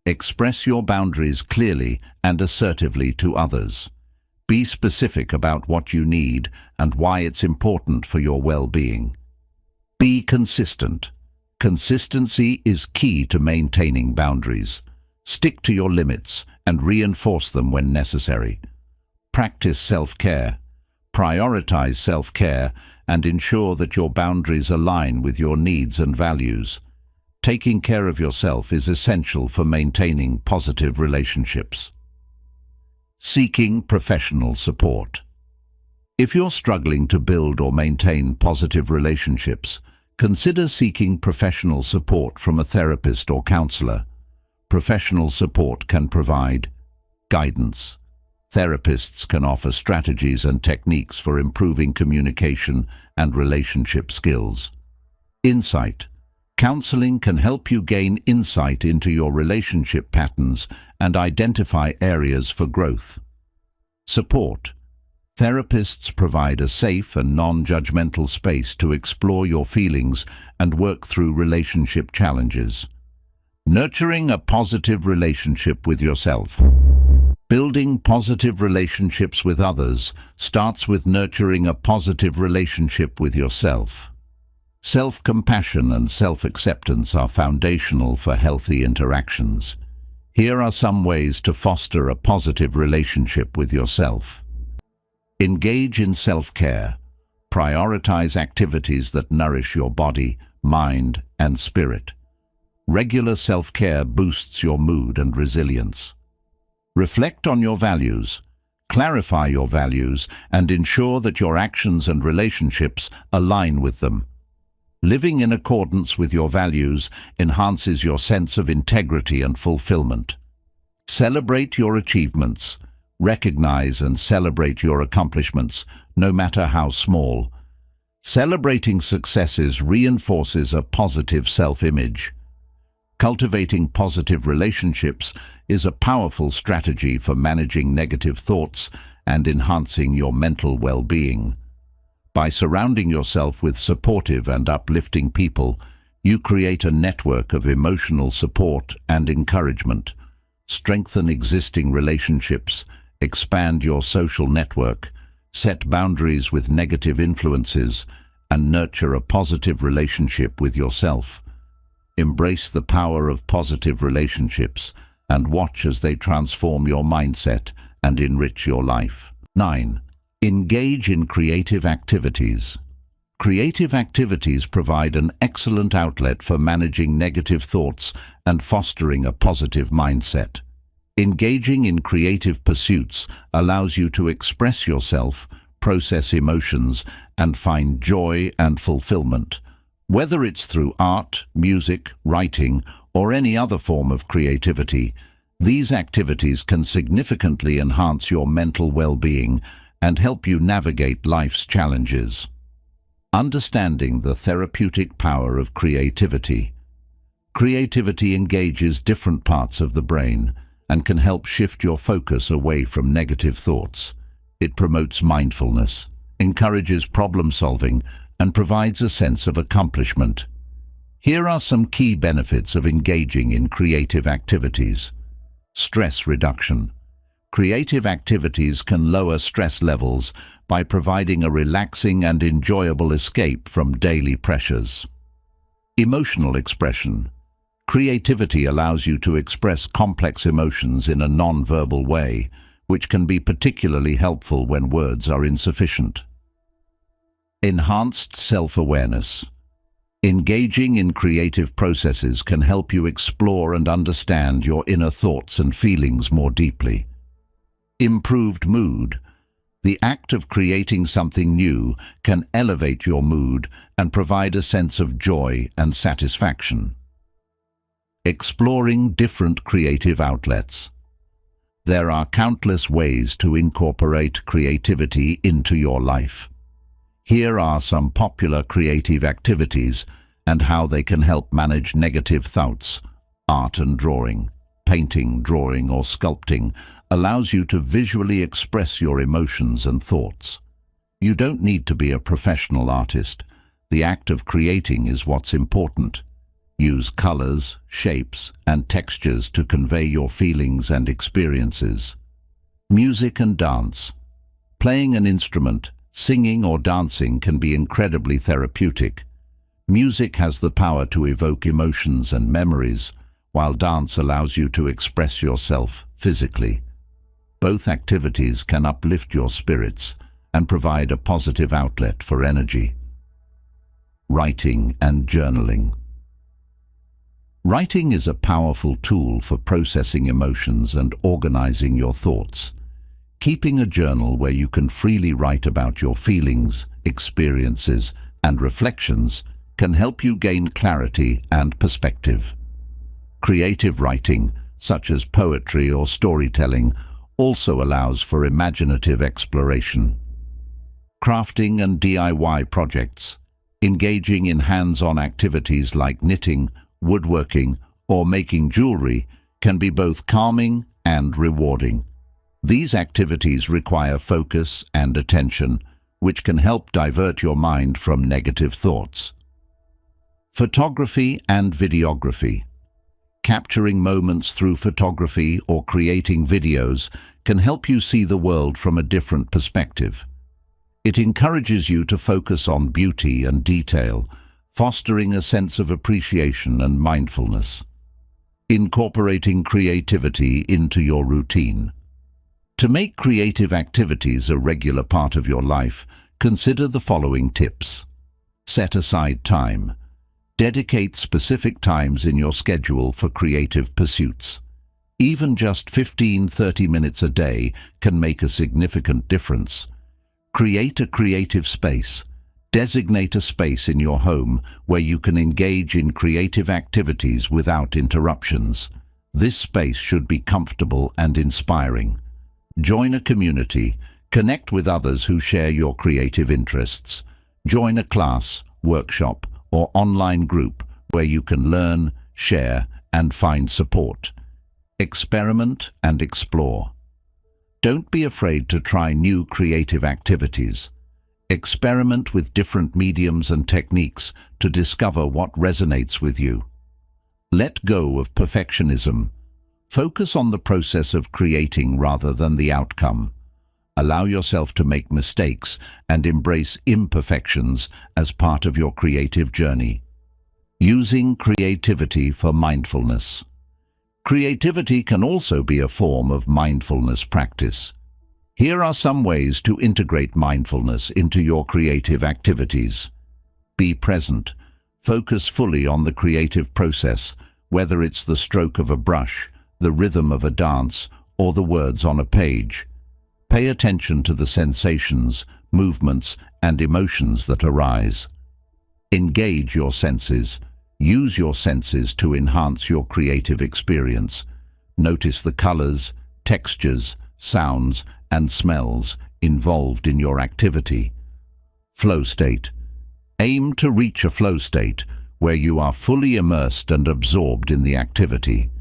Express your boundaries clearly and assertively to others. Be specific about what you need and why it's important for your well-being. Be consistent. Consistency is key to maintaining boundaries. Stick to your limits and reinforce them when necessary. Practice self-care. Prioritize self-care and ensure that your boundaries align with your needs and values. Taking care of yourself is essential for maintaining positive relationships. Seeking professional support. If you're struggling to build or maintain positive relationships, consider seeking professional support from a therapist or counselor. Professional support can provide guidance. Therapists can offer strategies and techniques for improving communication and relationship skills. Insight. Counseling can help you gain insight into your relationship patterns and identify areas for growth. Support. Therapists provide a safe and non-judgmental space to explore your feelings and work through relationship challenges. Nurturing a positive relationship with yourself. Building positive relationships with others starts with nurturing a positive relationship with yourself. Self-compassion and self-acceptance are foundational for healthy interactions. Here are some ways to foster a positive relationship with yourself. Engage in self-care. Prioritize activities that nourish your body, mind, and spirit. Regular self-care boosts your mood and resilience. Reflect on your values. Clarify your values and ensure that your actions and relationships align with them. Living in accordance with your values enhances your sense of integrity and fulfillment. Celebrate your achievements. Recognize and celebrate your accomplishments, no matter how small. Celebrating successes reinforces a positive self-image. Cultivating positive relationships is a powerful strategy for managing negative thoughts and enhancing your mental well-being. By surrounding yourself with supportive and uplifting people, you create a network of emotional support and encouragement. Strengthen existing relationships, expand your social network, set boundaries with negative influences, and nurture a positive relationship with yourself. Embrace the power of positive relationships and watch as they transform your mindset and enrich your life. 9. Engage in creative activities. Creative activities provide an excellent outlet for managing negative thoughts and fostering a positive mindset. Engaging in creative pursuits allows you to express yourself, process emotions, and find joy and fulfillment. Whether it's through art, music, writing, or any other form of creativity, these activities can significantly enhance your mental well-being and help you navigate life's challenges. Understanding the therapeutic power of creativity. Creativity engages different parts of the brain and can help shift your focus away from negative thoughts. It promotes mindfulness, encourages problem-solving, and provides a sense of accomplishment. Here are some key benefits of engaging in creative activities. Stress reduction. Creative activities can lower stress levels by providing a relaxing and enjoyable escape from daily pressures. Emotional expression. Creativity allows you to express complex emotions in a non-verbal way, which can be particularly helpful when words are insufficient. Enhanced self-awareness. Engaging in creative processes can help you explore and understand your inner thoughts and feelings more deeply. Improved mood. The act of creating something new can elevate your mood and provide a sense of joy and satisfaction. Exploring different creative outlets. There are countless ways to incorporate creativity into your life. Here are some popular creative activities and how they can help manage negative thoughts. Art and drawing. Painting, drawing, or sculpting allows you to visually express your emotions and thoughts. You don't need to be a professional artist. The act of creating is what's important. Use colors, shapes, and textures to convey your feelings and experiences. Music and dance. Playing an instrument, singing or dancing can be incredibly therapeutic. Music has the power to evoke emotions and memories, while dance allows you to express yourself physically. Both activities can uplift your spirits and provide a positive outlet for energy. Writing and journaling. Writing is a powerful tool for processing emotions and organizing your thoughts. Keeping a journal where you can freely write about your feelings, experiences, and reflections can help you gain clarity and perspective. Creative writing, such as poetry or storytelling, also allows for imaginative exploration. Crafting and DIY projects. Engaging in hands-on activities like knitting, woodworking, or making jewelry can be both calming and rewarding. These activities require focus and attention, which can help divert your mind from negative thoughts. Photography and videography. Capturing moments through photography or creating videos can help you see the world from a different perspective. It encourages you to focus on beauty and detail, fostering a sense of appreciation and mindfulness. Incorporating creativity into your routine. To make creative activities a regular part of your life, consider the following tips. Set aside time. Dedicate specific times in your schedule for creative pursuits. Even just 15-30 minutes a day can make a significant difference. Create a creative space. Designate a space in your home where you can engage in creative activities without interruptions. This space should be comfortable and inspiring. Join a community. Connect with others who share your creative interests. Join a class, workshop, or online group where you can learn, share, and find support. Experiment and explore. Don't be afraid to try new creative activities. Experiment with different mediums and techniques to discover what resonates with you. Let go of perfectionism. Focus on the process of creating rather than the outcome. Allow yourself to make mistakes and embrace imperfections as part of your creative journey. Using creativity for mindfulness. Creativity can also be a form of mindfulness practice. Here are some ways to integrate mindfulness into your creative activities. Be present. Focus fully on the creative process, whether it's the stroke of a brush, the rhythm of a dance, or the words on a page. Pay attention to the sensations, movements, and emotions that arise. Engage your senses. Use your senses to enhance your creative experience. Notice the colors, textures, sounds, and smells involved in your activity. Flow state. Aim to reach a flow state where you are fully immersed and absorbed in the activity.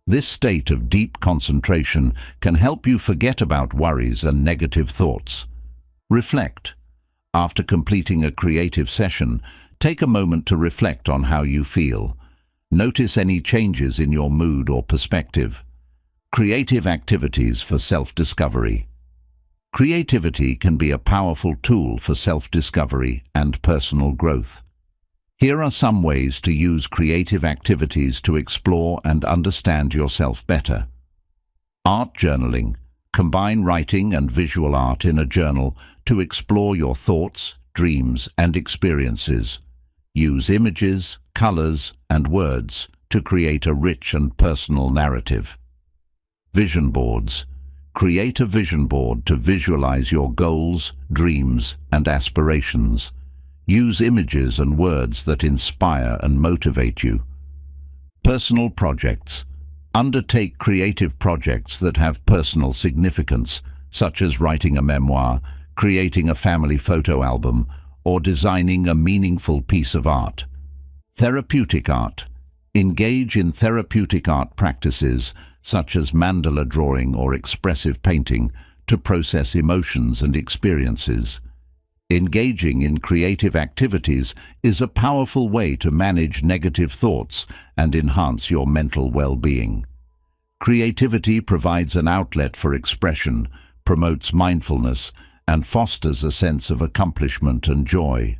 This state of deep concentration can help you forget about worries and negative thoughts. Reflect. After completing a creative session, take a moment to reflect on how you feel. Notice any changes in your mood or perspective. Creative activities for self-discovery. Creativity can be a powerful tool for self-discovery and personal growth. Here are some ways to use creative activities to explore and understand yourself better. Art journaling. Combine writing and visual art in a journal to explore your thoughts, dreams, and experiences. Use images, colors, and words to create a rich and personal narrative. Vision boards. Create a vision board to visualize your goals, dreams, and aspirations. Use images and words that inspire and motivate you. Personal projects. Undertake creative projects that have personal significance, such as writing a memoir, creating a family photo album, or designing a meaningful piece of art. Therapeutic art. Engage in therapeutic art practices, such as mandala drawing or expressive painting, to process emotions and experiences. Engaging in creative activities is a powerful way to manage negative thoughts and enhance your mental well-being. Creativity provides an outlet for expression, promotes mindfulness, and fosters a sense of accomplishment and joy.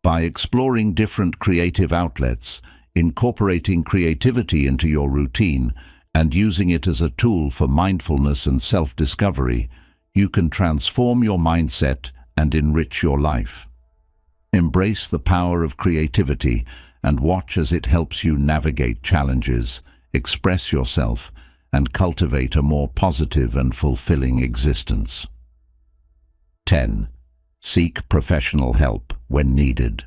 By exploring different creative outlets, incorporating creativity into your routine, and using it as a tool for mindfulness and self-discovery, you can transform your mindset and enrich your life. Embrace the power of creativity and watch as it helps you navigate challenges, express yourself, and cultivate a more positive and fulfilling existence. 10. Seek professional help when needed.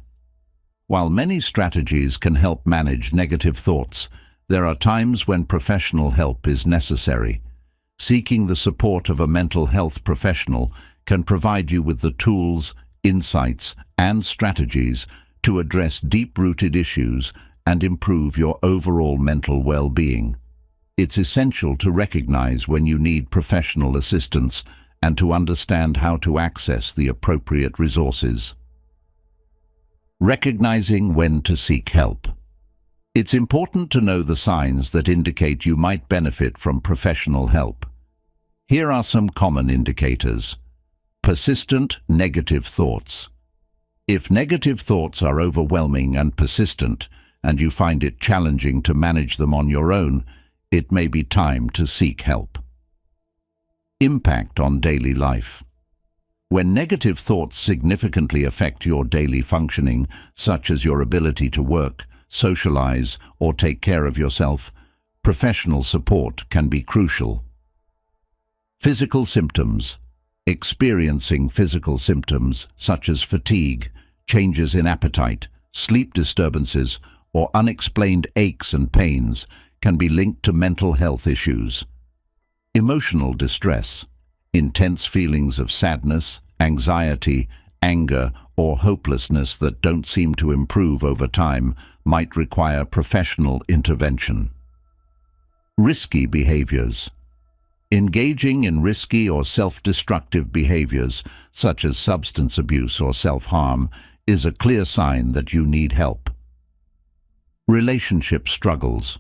While many strategies can help manage negative thoughts, there are times when professional help is necessary. Seeking the support of a mental health professional can provide you with the tools, insights, and strategies to address deep-rooted issues and improve your overall mental well-being. It's essential to recognize when you need professional assistance and to understand how to access the appropriate resources. Recognizing when to seek help. It's important to know the signs that indicate you might benefit from professional help. Here are some common indicators. Persistent negative thoughts. If negative thoughts are overwhelming and persistent, and you find it challenging to manage them on your own, it may be time to seek help. Impact on daily life. When negative thoughts significantly affect your daily functioning, such as your ability to work, socialize, or take care of yourself, professional support can be crucial. Physical symptoms. Experiencing physical symptoms such as fatigue, changes in appetite, sleep disturbances, or unexplained aches and pains can be linked to mental health issues. Emotional distress. Intense feelings of sadness, anxiety, anger, or hopelessness that don't seem to improve over time might require professional intervention. Risky behaviors. Engaging in risky or self-destructive behaviors, such as substance abuse or self-harm, is a clear sign that you need help. Relationship struggles.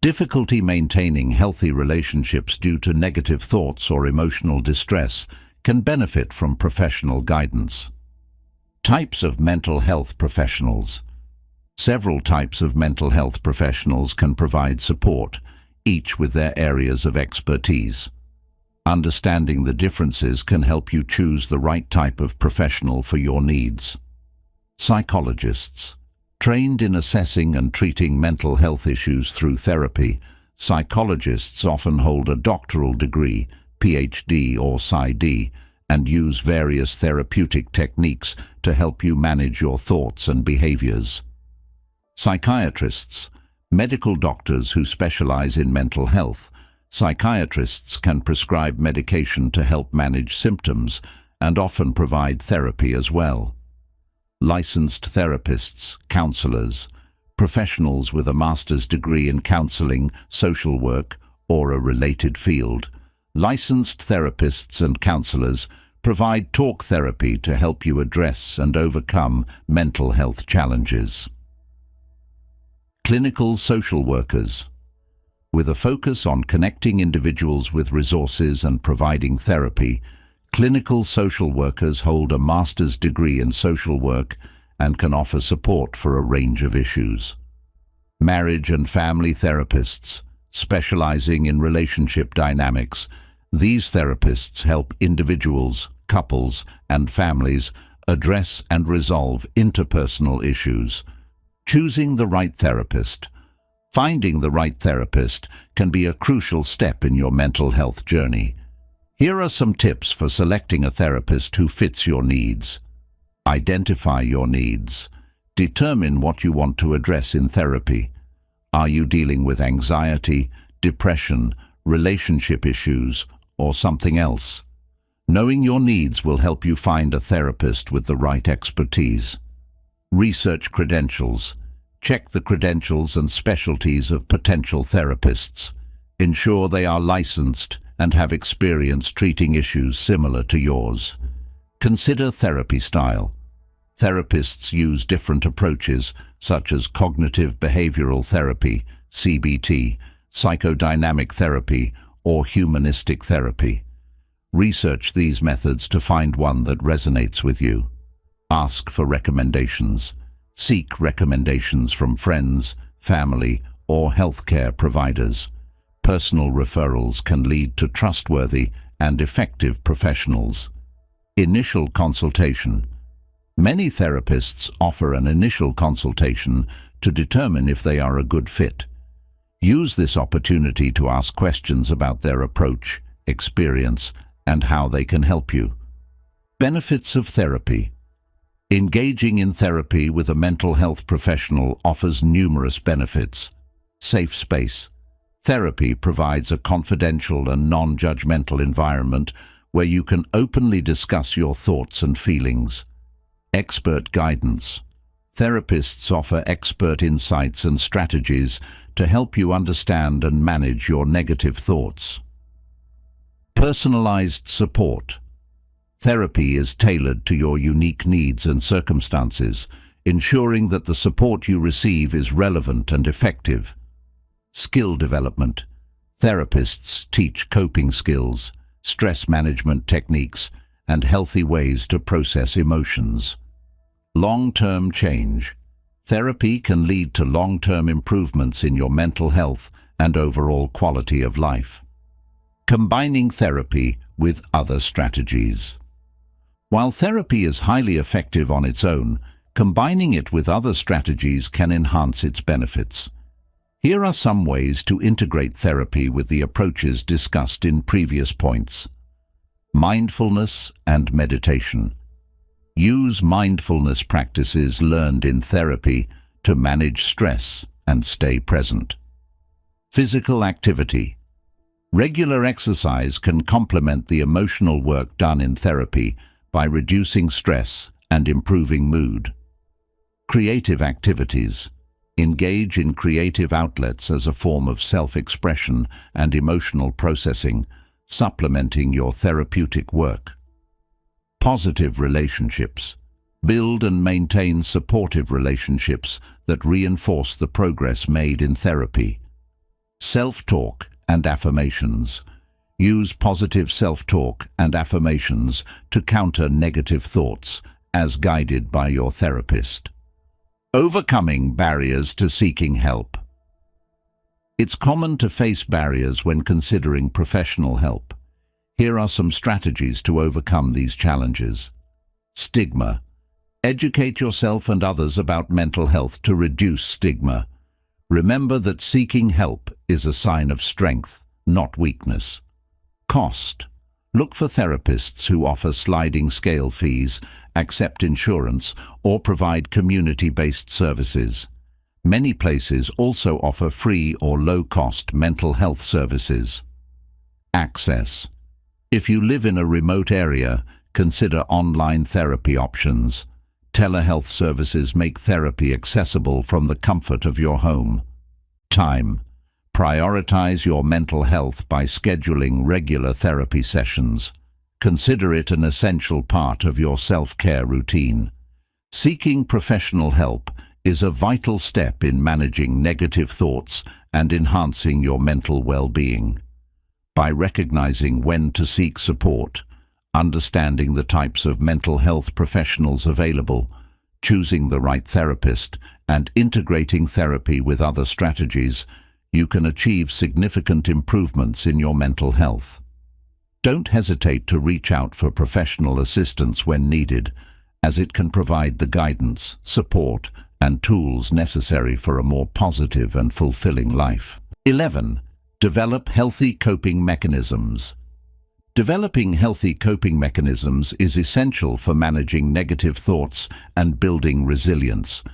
Difficulty maintaining healthy relationships due to negative thoughts or emotional distress can benefit from professional guidance. Types of mental health professionals. Several types of mental health professionals can provide support, each with their areas of expertise. Understanding the differences can help you choose the right type of professional for your needs. Psychologists. Trained in assessing and treating mental health issues through therapy, psychologists often hold a doctoral degree, PhD or PsyD, and use various therapeutic techniques to help you manage your thoughts and behaviors. Psychiatrists. Medical doctors who specialize in mental health. Psychiatrists can prescribe medication to help manage symptoms and often provide therapy as well. Licensed therapists, counselors, professionals with a master's degree in counseling, social work, or a related field. Licensed therapists and counselors provide talk therapy to help you address and overcome mental health challenges. Clinical social workers. With a focus on connecting individuals with resources and providing therapy, clinical social workers hold a master's degree in social work and can offer support for a range of issues. Marriage and family therapists, specializing in relationship dynamics. These therapists help individuals, couples, and families address and resolve interpersonal issues. Choosing the right therapist. Finding the right therapist can be a crucial step in your mental health journey. Here are some tips for selecting a therapist who fits your needs. Identify your needs. Determine what you want to address in therapy. Are you dealing with anxiety, depression, relationship issues, or something else? Knowing your needs will help you find a therapist with the right expertise. Research credentials. Check the credentials and specialties of potential therapists. Ensure they are licensed and have experience treating issues similar to yours. Consider therapy style. Therapists use different approaches, such as cognitive behavioral therapy, CBT, psychodynamic therapy, or humanistic therapy. Research these methods to find one that resonates with you. Ask for recommendations. Seek recommendations from friends, family, or healthcare providers. Personal referrals can lead to trustworthy and effective professionals. Initial consultation. Many therapists offer an initial consultation to determine if they are a good fit. Use this opportunity to ask questions about their approach, experience, and how they can help you. Benefits of therapy. Engaging in therapy with a mental health professional offers numerous benefits. Safe space. Therapy provides a confidential and non-judgmental environment where you can openly discuss your thoughts and feelings. Expert guidance. Therapists offer expert insights and strategies to help you understand and manage your negative thoughts. Personalized support. Therapy is tailored to your unique needs and circumstances, ensuring that the support you receive is relevant and effective. Skill development. Therapists teach coping skills, stress management techniques, and healthy ways to process emotions. Long-term change. Therapy can lead to long-term improvements in your mental health and overall quality of life. Combining therapy with other strategies. While therapy is highly effective on its own, combining it with other strategies can enhance its benefits. Here are some ways to integrate therapy with the approaches discussed in previous points. Mindfulness and meditation. Use mindfulness practices learned in therapy to manage stress and stay present. Physical activity. Regular exercise can complement the emotional work done in therapy by reducing stress and improving mood. Creative activities. Engage in creative outlets as a form of self-expression and emotional processing, supplementing your therapeutic work. Positive relationships. Build and maintain supportive relationships that reinforce the progress made in therapy. Self-talk and affirmations. Use positive self-talk and affirmations to counter negative thoughts, as guided by your therapist. Overcoming barriers to seeking help. It's common to face barriers when considering professional help. Here are some strategies to overcome these challenges. Stigma. Educate yourself and others about mental health to reduce stigma. Remember that seeking help is a sign of strength, not weakness. Cost. Look for therapists who offer sliding scale fees, accept insurance, or provide community-based services. Many places also offer free or low-cost mental health services. Access. If you live in a remote area, consider online therapy options. Telehealth services make therapy accessible from the comfort of your home. Time. Prioritize your mental health by scheduling regular therapy sessions. Consider it an essential part of your self-care routine. Seeking professional help is a vital step in managing negative thoughts and enhancing your mental well-being. By recognizing when to seek support, understanding the types of mental health professionals available, choosing the right therapist, and integrating therapy with other strategies, you can achieve significant improvements in your mental health. Don't hesitate to reach out for professional assistance when needed, as it can provide the guidance, support, and tools necessary for a more positive and fulfilling life. 11. Develop healthy coping mechanisms. Developing healthy coping mechanisms is essential for managing negative thoughts and building resilience.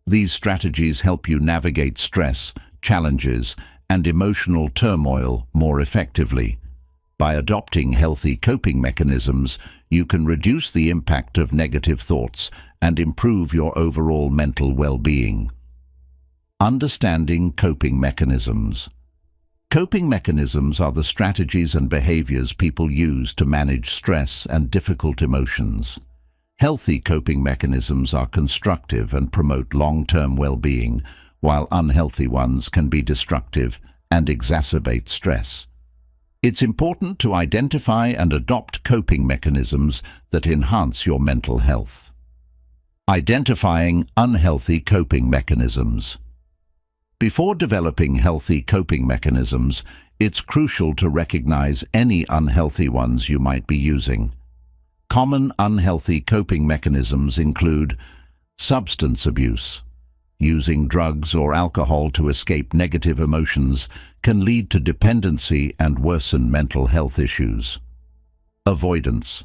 These strategies help you navigate stress, challenges, and emotional turmoil more effectively. By adopting healthy coping mechanisms, you can reduce the impact of negative thoughts and improve your overall mental well-being. Understanding coping mechanisms. Coping mechanisms are the strategies and behaviors people use to manage stress and difficult emotions. Healthy coping mechanisms are constructive and promote long-term well-being, while unhealthy ones can be destructive and exacerbate stress. It's important to identify and adopt coping mechanisms that enhance your mental health. Identifying unhealthy coping mechanisms. Before developing healthy coping mechanisms, it's crucial to recognize any unhealthy ones you might be using. Common unhealthy coping mechanisms include substance abuse. Using drugs or alcohol to escape negative emotions can lead to dependency and worsen mental health issues. Avoidance.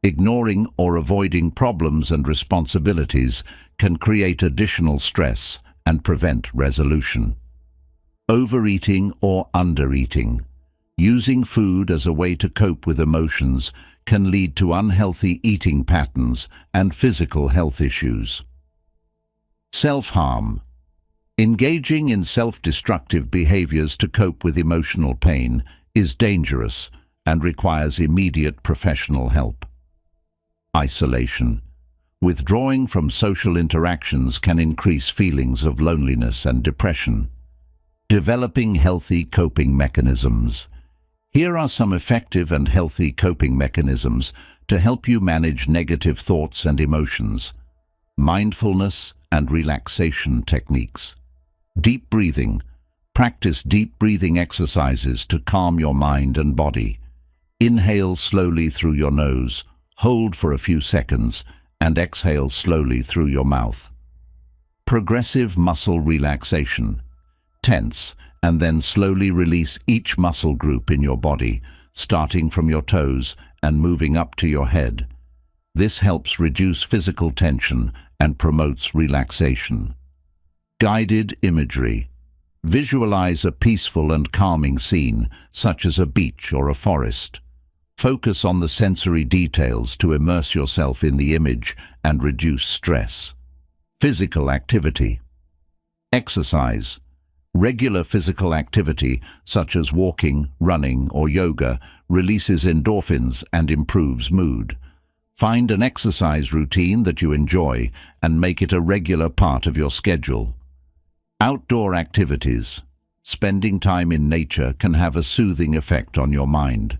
Ignoring or avoiding problems and responsibilities can create additional stress and prevent resolution. Overeating or undereating. Using food as a way to cope with emotions can lead to unhealthy eating patterns and physical health issues. Self-harm. Engaging in self-destructive behaviors to cope with emotional pain is dangerous and requires immediate professional help. Isolation. Withdrawing from social interactions can increase feelings of loneliness and depression. Developing healthy coping mechanisms. Here are some effective and healthy coping mechanisms to help you manage negative thoughts and emotions. Mindfulness and relaxation techniques. Deep breathing. Practice deep breathing exercises to calm your mind and body. Inhale slowly through your nose, hold for a few seconds, and exhale slowly through your mouth. Progressive muscle relaxation. Tense, and then slowly release each muscle group in your body, starting from your toes and moving up to your head. This helps reduce physical tension and promotes relaxation. Guided imagery. Visualize a peaceful and calming scene, such as a beach or a forest. Focus on the sensory details to immerse yourself in the image and reduce stress. Physical activity. Exercise. Regular physical activity, such as walking, running, or yoga, releases endorphins and improves mood. Find an exercise routine that you enjoy and make it a regular part of your schedule. Outdoor activities. Spending time in nature can have a soothing effect on your mind.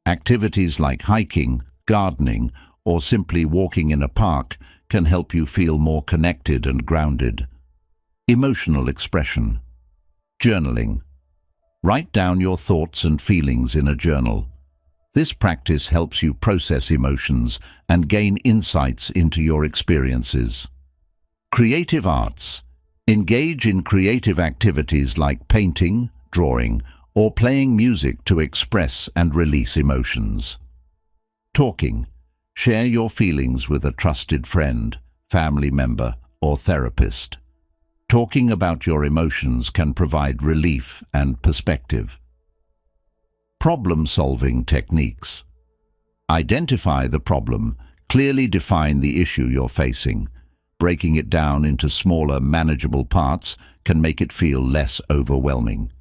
Activities like hiking, gardening, or simply walking in a park can help you feel more connected and grounded. Emotional expression. Journaling. Write down your thoughts and feelings in a journal. This practice helps you process emotions and gain insights into your experiences. Creative arts. Engage in creative activities like painting, drawing, or playing music to express and release emotions. Talking. Share your feelings with a trusted friend, family member, or therapist. Talking about your emotions can provide relief and perspective. Problem-solving techniques. Identify the problem, clearly define the issue you're facing. Breaking it down into smaller, manageable parts can make it feel less overwhelming.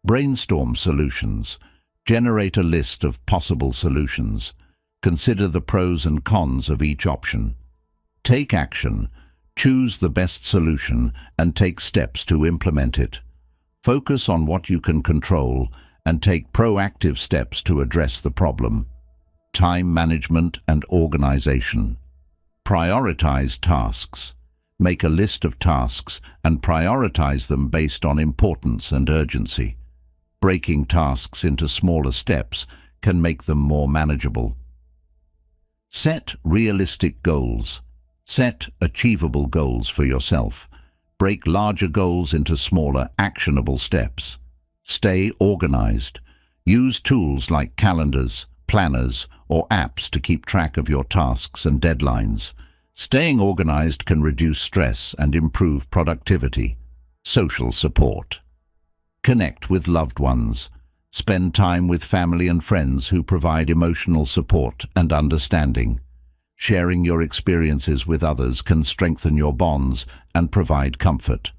Brainstorm solutions. Generate a list of possible solutions. Consider the pros and cons of each option. Take action. Choose the best solution and take steps to implement it. Focus on what you can control and take proactive steps to address the problem. Time management and organization. Prioritize tasks. Make a list of tasks and prioritize them based on importance and urgency. Breaking tasks into smaller steps can make them more manageable. Set realistic goals. Set achievable goals for yourself. Break larger goals into smaller, actionable steps. Stay organized. Use tools like calendars, planners, or apps to keep track of your tasks and deadlines. Staying organized can reduce stress and improve productivity. Social support. Connect with loved ones. Spend time with family and friends who provide emotional support and understanding. Sharing your experiences with others can strengthen your bonds and provide comfort.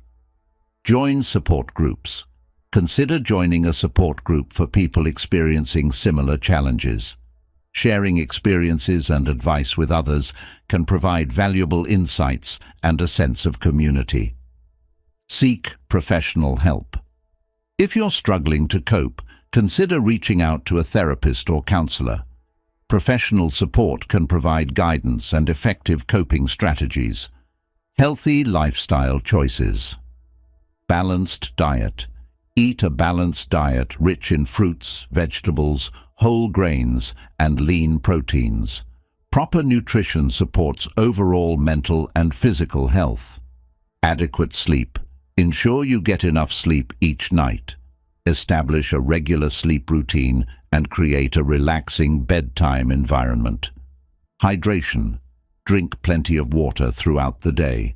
Join support groups. Consider joining a support group for people experiencing similar challenges. Sharing experiences and advice with others can provide valuable insights and a sense of community. Seek professional help. If you're struggling to cope, consider reaching out to a therapist or counselor. Professional support can provide guidance and effective coping strategies. Healthy lifestyle choices. Balanced diet. Eat a balanced diet rich in fruits, vegetables, whole grains, and lean proteins. Proper nutrition supports overall mental and physical health. Adequate sleep. Ensure you get enough sleep each night. Establish a regular sleep routine and create a relaxing bedtime environment. Hydration. Drink plenty of water throughout the day.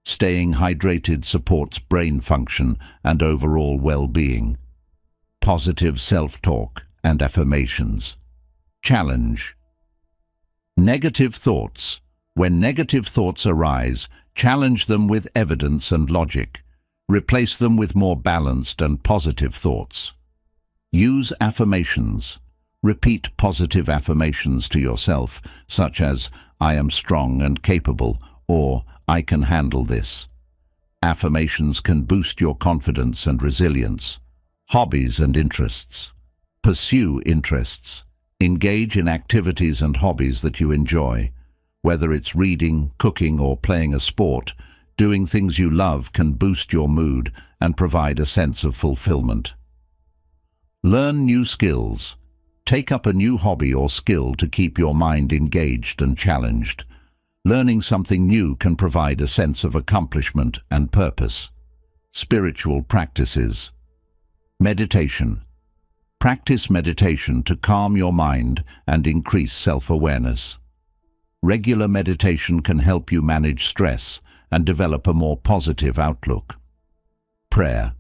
Staying hydrated supports brain function and overall well-being. Positive self-talk and affirmations. Challenge. Negative thoughts. When negative thoughts arise, challenge them with evidence and logic. Replace them with more balanced and positive thoughts. Use affirmations. Repeat positive affirmations to yourself, such as, "I am strong and capable," or "I can handle this." Affirmations can boost your confidence and resilience. Hobbies and interests. Pursue interests. Engage in activities and hobbies that you enjoy. Whether it's reading, cooking, or playing a sport, doing things you love can boost your mood and provide a sense of fulfillment. Learn new skills. Take up a new hobby or skill to keep your mind engaged and challenged. Learning something new can provide a sense of accomplishment and purpose. Spiritual practices. Meditation. Practice meditation to calm your mind and increase self-awareness. Regular meditation can help you manage stress and develop a more positive outlook. Prayer.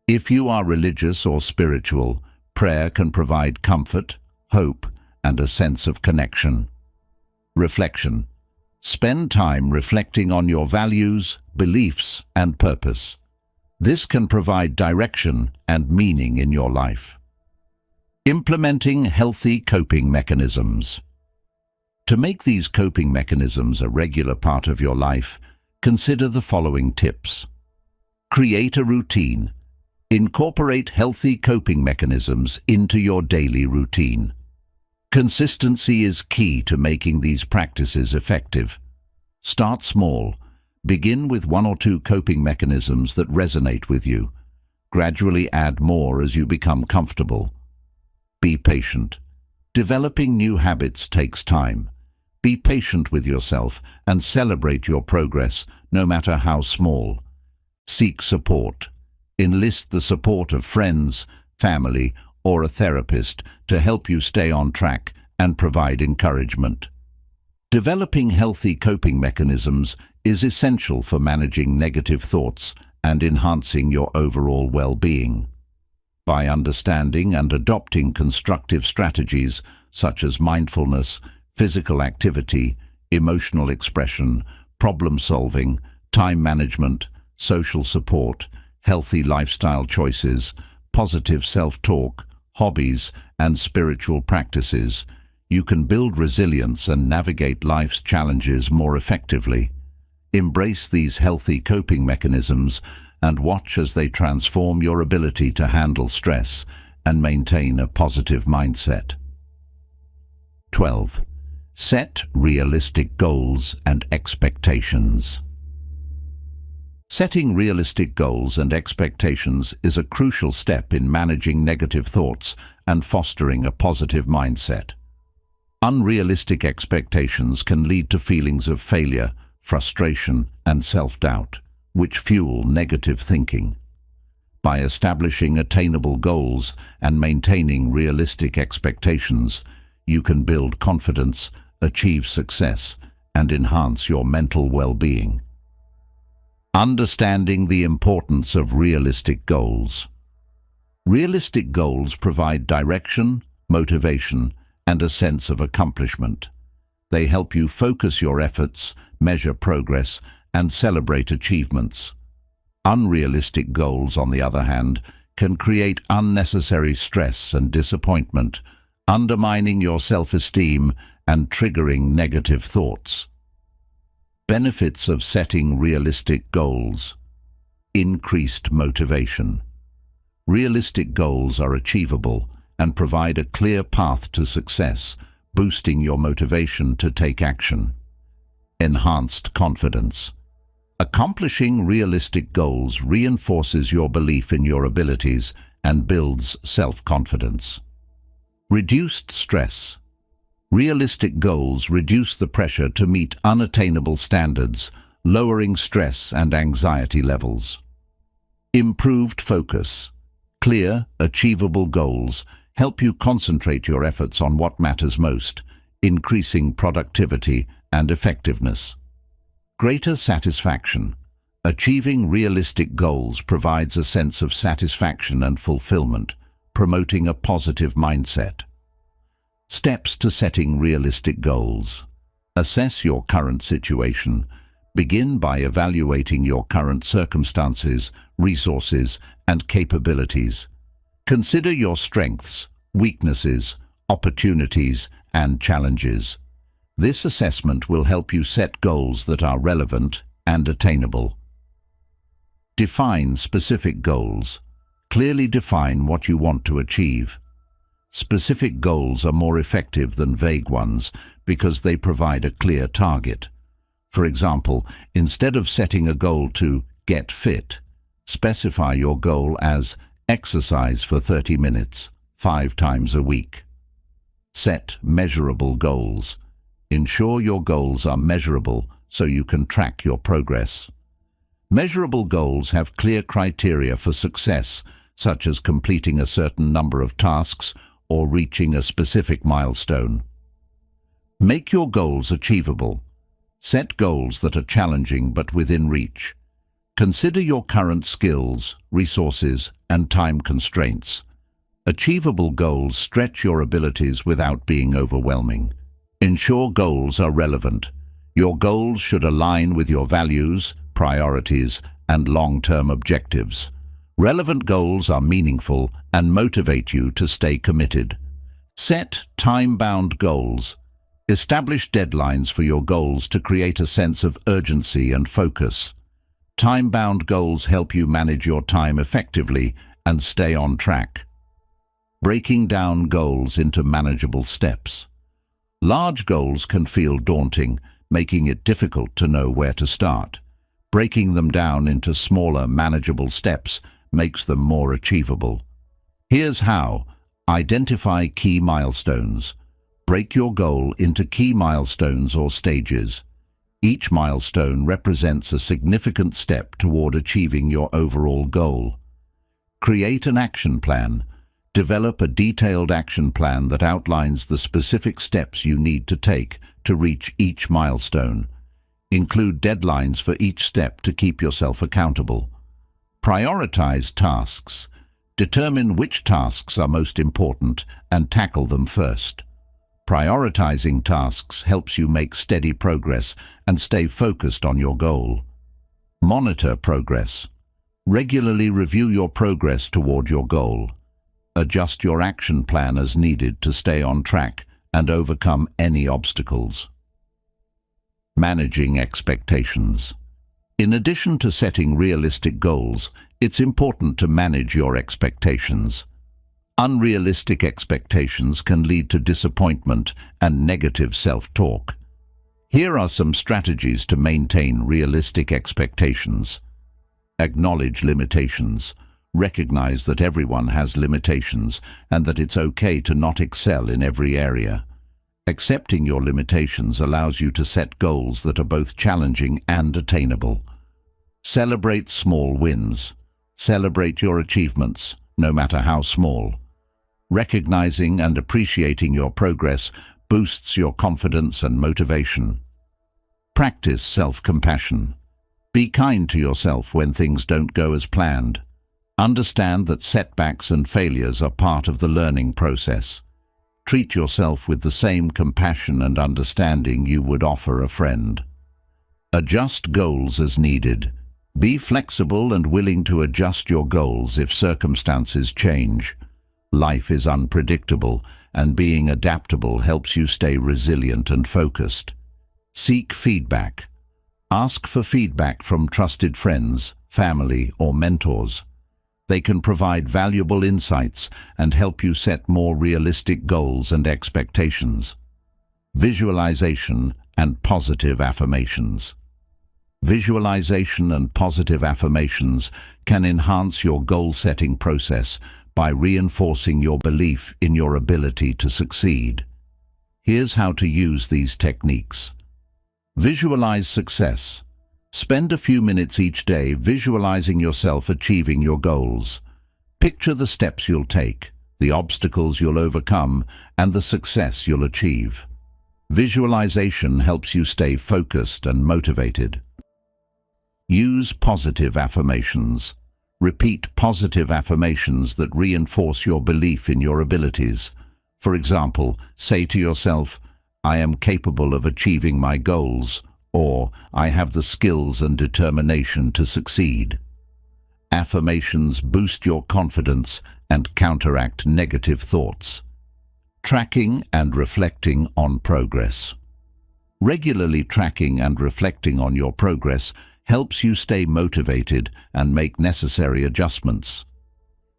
If you are religious or spiritual, prayer can provide comfort, hope, and a sense of connection. Reflection. Spend time reflecting on your values, beliefs, and purpose. This can provide direction and meaning in your life. Implementing healthy coping mechanisms. To make these coping mechanisms a regular part of your life, consider the following tips. Create a routine. Incorporate healthy coping mechanisms into your daily routine. Consistency is key to making these practices effective. Start small. Begin with 1 or 2 coping mechanisms that resonate with you. Gradually add more as you become comfortable. Be patient. Developing new habits takes time. Be patient with yourself and celebrate your progress, no matter how small. Seek support. Enlist the support of friends, family, or a therapist to help you stay on track and provide encouragement. Developing healthy coping mechanisms is essential for managing negative thoughts and enhancing your overall well-being. By understanding and adopting constructive strategies such as mindfulness, physical activity, emotional expression, problem-solving, time management, social support, healthy lifestyle choices, positive self-talk, hobbies, and spiritual practices, you can build resilience and navigate life's challenges more effectively. Embrace these healthy coping mechanisms and watch as they transform your ability to handle stress and maintain a positive mindset. 12. Set realistic goals and expectations. Setting realistic goals and expectations is a crucial step in managing negative thoughts and fostering a positive mindset. Unrealistic expectations can lead to feelings of failure, frustration, and self-doubt, which fuel negative thinking. By establishing attainable goals and maintaining realistic expectations, you can build confidence, achieve success, and enhance your mental well-being. Understanding the importance of realistic goals. Realistic goals provide direction, motivation, and a sense of accomplishment. They help you focus your efforts, measure progress, and celebrate achievements. Unrealistic goals, on the other hand, can create unnecessary stress and disappointment, undermining your self-esteem and triggering negative thoughts. Benefits of setting realistic goals. Increased motivation. Realistic goals are achievable and provide a clear path to success, boosting your motivation to take action. Enhanced confidence. Accomplishing realistic goals reinforces your belief in your abilities and builds self-confidence. Reduced stress. Realistic goals reduce the pressure to meet unattainable standards, lowering stress and anxiety levels. Improved focus. Clear, achievable goals help you concentrate your efforts on what matters most, increasing productivity and effectiveness. Greater satisfaction. Achieving realistic goals provides a sense of satisfaction and fulfillment, promoting a positive mindset. Steps to setting realistic goals. Assess your current situation. Begin by evaluating your current circumstances, resources, and capabilities. Consider your strengths, weaknesses, opportunities, and challenges. This assessment will help you set goals that are relevant and attainable. Define specific goals. Clearly define what you want to achieve. Specific goals are more effective than vague ones because they provide a clear target. For example, instead of setting a goal to get fit, specify your goal as exercise for 30 minutes, 5 times a week. Set measurable goals. Ensure your goals are measurable so you can track your progress. Measurable goals have clear criteria for success, such as completing a certain number of tasks or reaching a specific milestone. Make your goals achievable. Set goals that are challenging but within reach. Consider your current skills, resources, and time constraints. Achievable goals stretch your abilities without being overwhelming. Ensure goals are relevant. Your goals should align with your values, priorities, and long-term objectives. Relevant goals are meaningful and motivate you to stay committed. Set time-bound goals. Establish deadlines for your goals to create a sense of urgency and focus. Time-bound goals help you manage your time effectively and stay on track. Breaking down goals into manageable steps. Large goals can feel daunting, making it difficult to know where to start. Breaking them down into smaller, manageable steps makes them more achievable. Here's how. Identify key milestones. Break your goal into key milestones or stages. Each milestone represents a significant step toward achieving your overall goal. Create an action plan. Develop a detailed action plan that outlines the specific steps you need to take to reach each milestone. Include deadlines for each step to keep yourself accountable. Prioritize tasks. Determine which tasks are most important and tackle them first. Prioritizing tasks helps you make steady progress and stay focused on your goal. Monitor progress. Regularly review your progress toward your goal. Adjust your action plan as needed to stay on track and overcome any obstacles. Managing expectations. In addition to setting realistic goals, it's important to manage your expectations. Unrealistic expectations can lead to disappointment and negative self-talk. Here are some strategies to maintain realistic expectations. Acknowledge limitations. Recognize that everyone has limitations and that it's okay to not excel in every area. Accepting your limitations allows you to set goals that are both challenging and attainable. Celebrate small wins. Celebrate your achievements, no matter how small. Recognizing and appreciating your progress boosts your confidence and motivation. Practice self-compassion. Be kind to yourself when things don't go as planned. Understand that setbacks and failures are part of the learning process. Treat yourself with the same compassion and understanding you would offer a friend. Adjust goals as needed. Be flexible and willing to adjust your goals if circumstances change. Life is unpredictable, and being adaptable helps you stay resilient and focused. Seek feedback. Ask for feedback from trusted friends, family, or mentors. They can provide valuable insights and help you set more realistic goals and expectations. Visualization and positive affirmations. Visualization and positive affirmations can enhance your goal-setting process by reinforcing your belief in your ability to succeed. Here's how to use these techniques. Visualize success. Spend a few minutes each day visualizing yourself achieving your goals. Picture the steps you'll take, the obstacles you'll overcome, and the success you'll achieve. Visualization helps you stay focused and motivated. Use positive affirmations. Repeat positive affirmations that reinforce your belief in your abilities. For example, say to yourself, "I am capable of achieving my goals," or "I have the skills and determination to succeed." Affirmations boost your confidence and counteract negative thoughts. Tracking and reflecting on progress. Regularly tracking and reflecting on your progress helps you stay motivated and make necessary adjustments.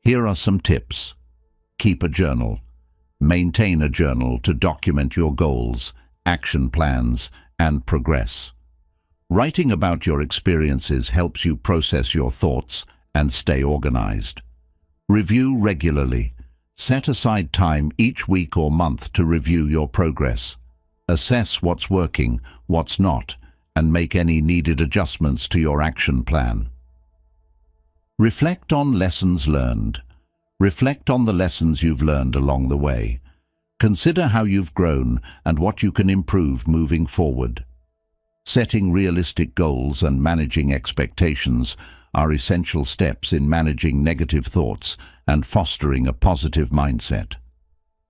Here are some tips. Keep a journal. Maintain a journal to document your goals, action plans, and progress. Writing about your experiences helps you process your thoughts and stay organized. Review regularly. Set aside time each week or month to review your progress. Assess what's working, what's not, and make any needed adjustments to your action plan. Reflect on lessons learned. Reflect on the lessons you've learned along the way. Consider how you've grown and what you can improve moving forward. Setting realistic goals and managing expectations are essential steps in managing negative thoughts and fostering a positive mindset.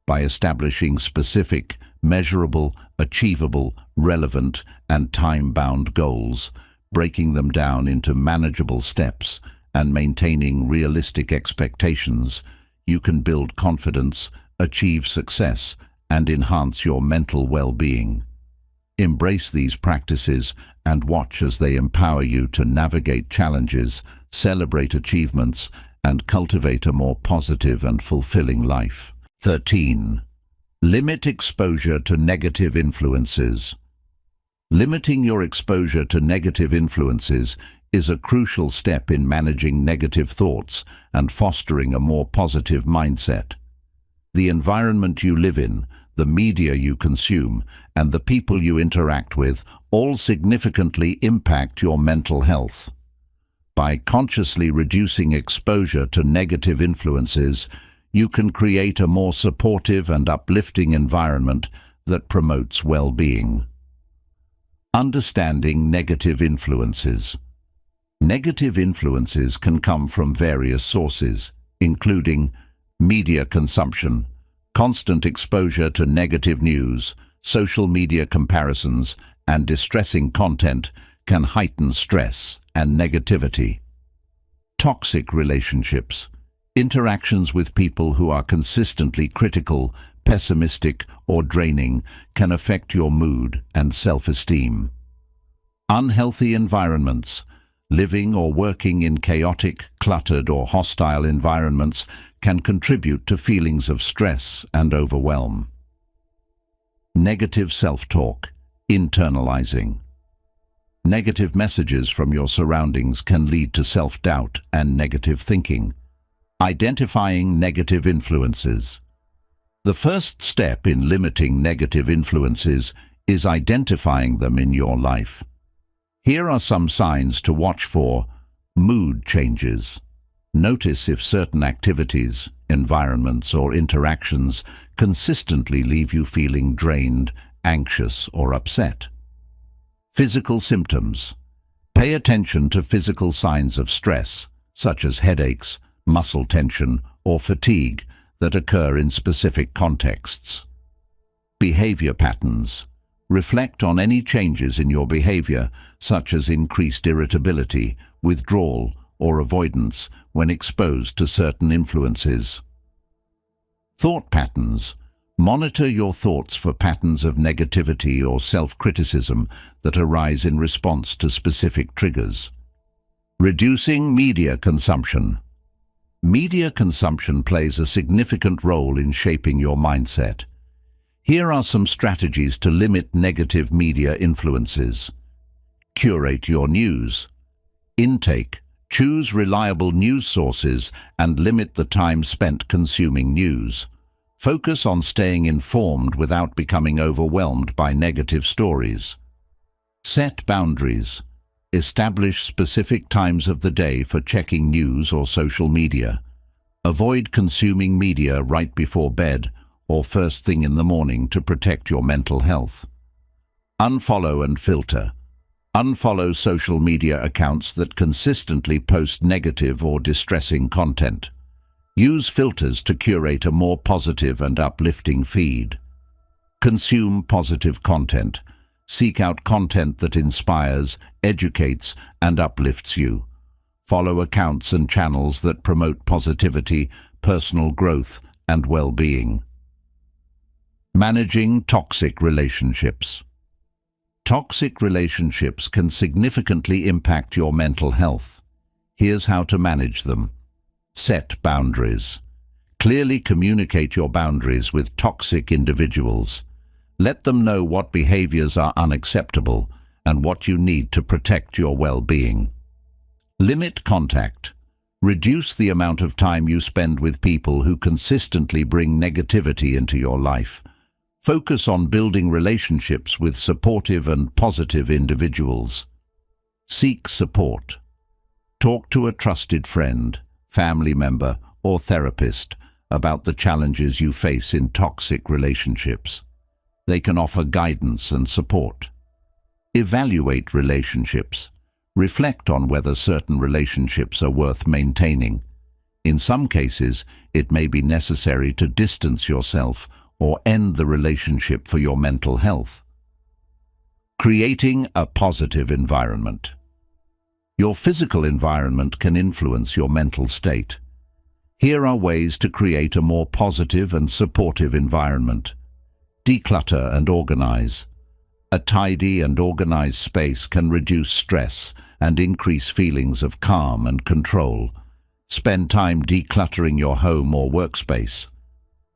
By establishing specific, measurable, achievable, relevant, and time-bound goals, breaking them down into manageable steps, and maintaining realistic expectations, you can build confidence, achieve success, and enhance your mental well-being. Embrace these practices and watch as they empower you to navigate challenges, celebrate achievements, and cultivate a more positive and fulfilling life. 13. Limit exposure to negative influences. Limiting your exposure to negative influences is a crucial step in managing negative thoughts and fostering a more positive mindset. The environment you live in, the media you consume, and the people you interact with all significantly impact your mental health. By consciously reducing exposure to negative influences, you can create a more supportive and uplifting environment that promotes well-being. Understanding negative influences. Negative influences can come from various sources, including media consumption. Constant exposure to negative news, social media comparisons, and distressing content can heighten stress and negativity. Toxic relationships. Interactions with people who are consistently critical, pessimistic, or draining can affect your mood and self-esteem. Unhealthy environments. Living or working in chaotic, cluttered, or hostile environments can contribute to feelings of stress and overwhelm. Negative self-talk, internalizing. Negative messages from your surroundings can lead to self-doubt and negative thinking. Identifying negative influences. The first step in limiting negative influences is identifying them in your life. Here are some signs to watch for. Mood changes. Notice if certain activities, environments, or interactions consistently leave you feeling drained, anxious, or upset. Physical symptoms. Pay attention to physical signs of stress, such as headaches, muscle tension, or fatigue that occur in specific contexts. Behavior patterns. Reflect on any changes in your behavior, such as increased irritability, withdrawal, or avoidance when exposed to certain influences. Thought patterns. Monitor your thoughts for patterns of negativity or self-criticism that arise in response to specific triggers. Reducing media consumption. Media consumption plays a significant role in shaping your mindset. Here are some strategies to limit negative media influences. Curate your news. Intake. Choose reliable news sources and limit the time spent consuming news. Focus on staying informed without becoming overwhelmed by negative stories. Set boundaries. Establish specific times of the day for checking news or social media. Avoid consuming media right before bed or first thing in the morning to protect your mental health. Unfollow and filter. Unfollow social media accounts that consistently post negative or distressing content. Use filters to curate a more positive and uplifting feed. Consume positive content. Seek out content that inspires, educates, and uplifts you. Follow accounts and channels that promote positivity, personal growth, and well-being. Managing toxic relationships. Toxic relationships can significantly impact your mental health. Here's how to manage them. Set boundaries. Clearly communicate your boundaries with toxic individuals. Let them know what behaviors are unacceptable and what you need to protect your well-being. Limit contact. Reduce the amount of time you spend with people who consistently bring negativity into your life. Focus on building relationships with supportive and positive individuals. Seek support. Talk to a trusted friend, family member, or therapist about the challenges you face in toxic relationships. They can offer guidance and support. Evaluate relationships. Reflect on whether certain relationships are worth maintaining. In some cases, it may be necessary to distance yourself or end the relationship for your mental health. Creating a positive environment. Your physical environment can influence your mental state. Here are ways to create a more positive and supportive environment. Declutter and organize. A tidy and organized space can reduce stress and increase feelings of calm and control. Spend time decluttering your home or workspace.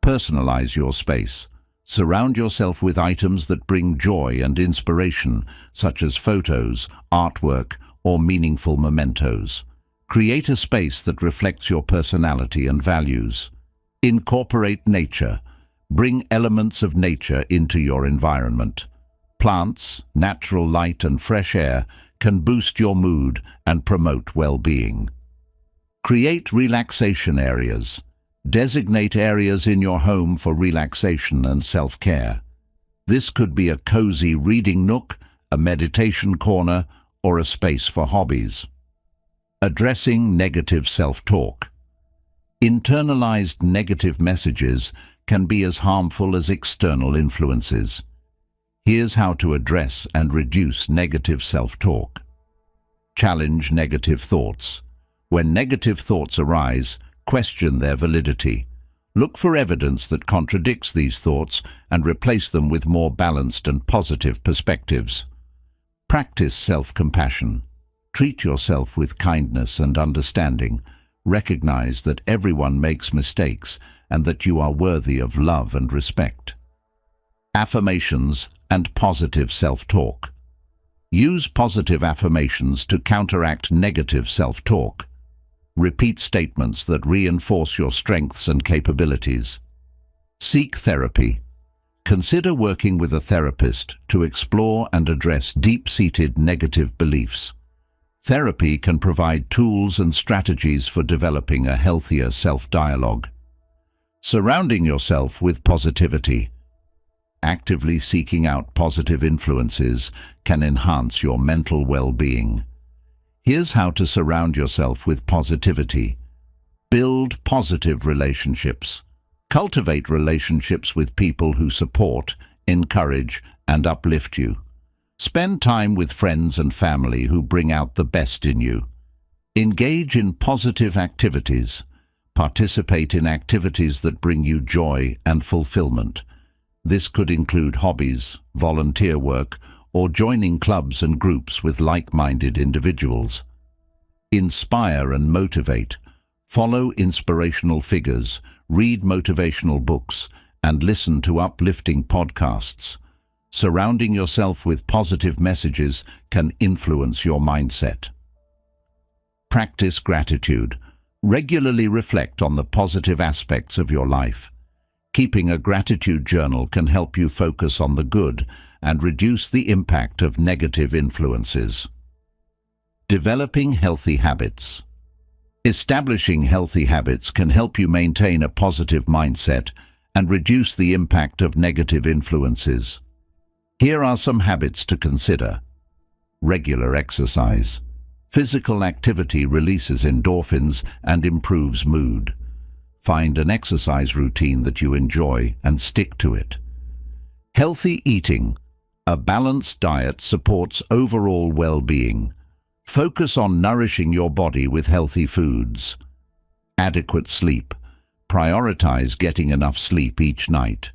Personalize your space. Surround yourself with items that bring joy and inspiration, such as photos, artwork, or meaningful mementos. Create a space that reflects your personality and values. Incorporate nature. Bring elements of nature into your environment. Plants, natural light, and fresh air can boost your mood and promote well-being. Create relaxation areas. Designate areas in your home for relaxation and self-care. This could be a cozy reading nook, a meditation corner, or a space for hobbies. Addressing negative self-talk. Internalized negative messages can be as harmful as external influences. Here's how to address and reduce negative self-talk. Challenge negative thoughts. When negative thoughts arise, question their validity. Look for evidence that contradicts these thoughts and replace them with more balanced and positive perspectives. Practice self-compassion. Treat yourself with kindness and understanding. Recognize that everyone makes mistakes and that you are worthy of love and respect. Affirmations and positive self-talk. Use positive affirmations to counteract negative self-talk. Repeat statements that reinforce your strengths and capabilities. Seek therapy. Consider working with a therapist to explore and address deep-seated negative beliefs. Therapy can provide tools and strategies for developing a healthier self-dialogue. Surrounding yourself with positivity. Actively seeking out positive influences can enhance your mental well-being. Here's how to surround yourself with positivity. Build positive relationships. Cultivate relationships with people who support, encourage, and uplift you. Spend time with friends and family who bring out the best in you. Engage in positive activities. Participate in activities that bring you joy and fulfillment. This could include hobbies, volunteer work, or joining clubs and groups with like-minded individuals. Inspire and motivate. Follow inspirational figures, read motivational books, and listen to uplifting podcasts. Surrounding yourself with positive messages can influence your mindset. Practice gratitude. Regularly reflect on the positive aspects of your life. Keeping a gratitude journal can help you focus on the good and reduce the impact of negative influences. Developing healthy habits. Establishing healthy habits can help you maintain a positive mindset and reduce the impact of negative influences. Here are some habits to consider. Regular exercise. Physical activity releases endorphins and improves mood. Find an exercise routine that you enjoy and stick to it. Healthy eating. A balanced diet supports overall well-being. Focus on nourishing your body with healthy foods. Adequate sleep. Prioritize getting enough sleep each night.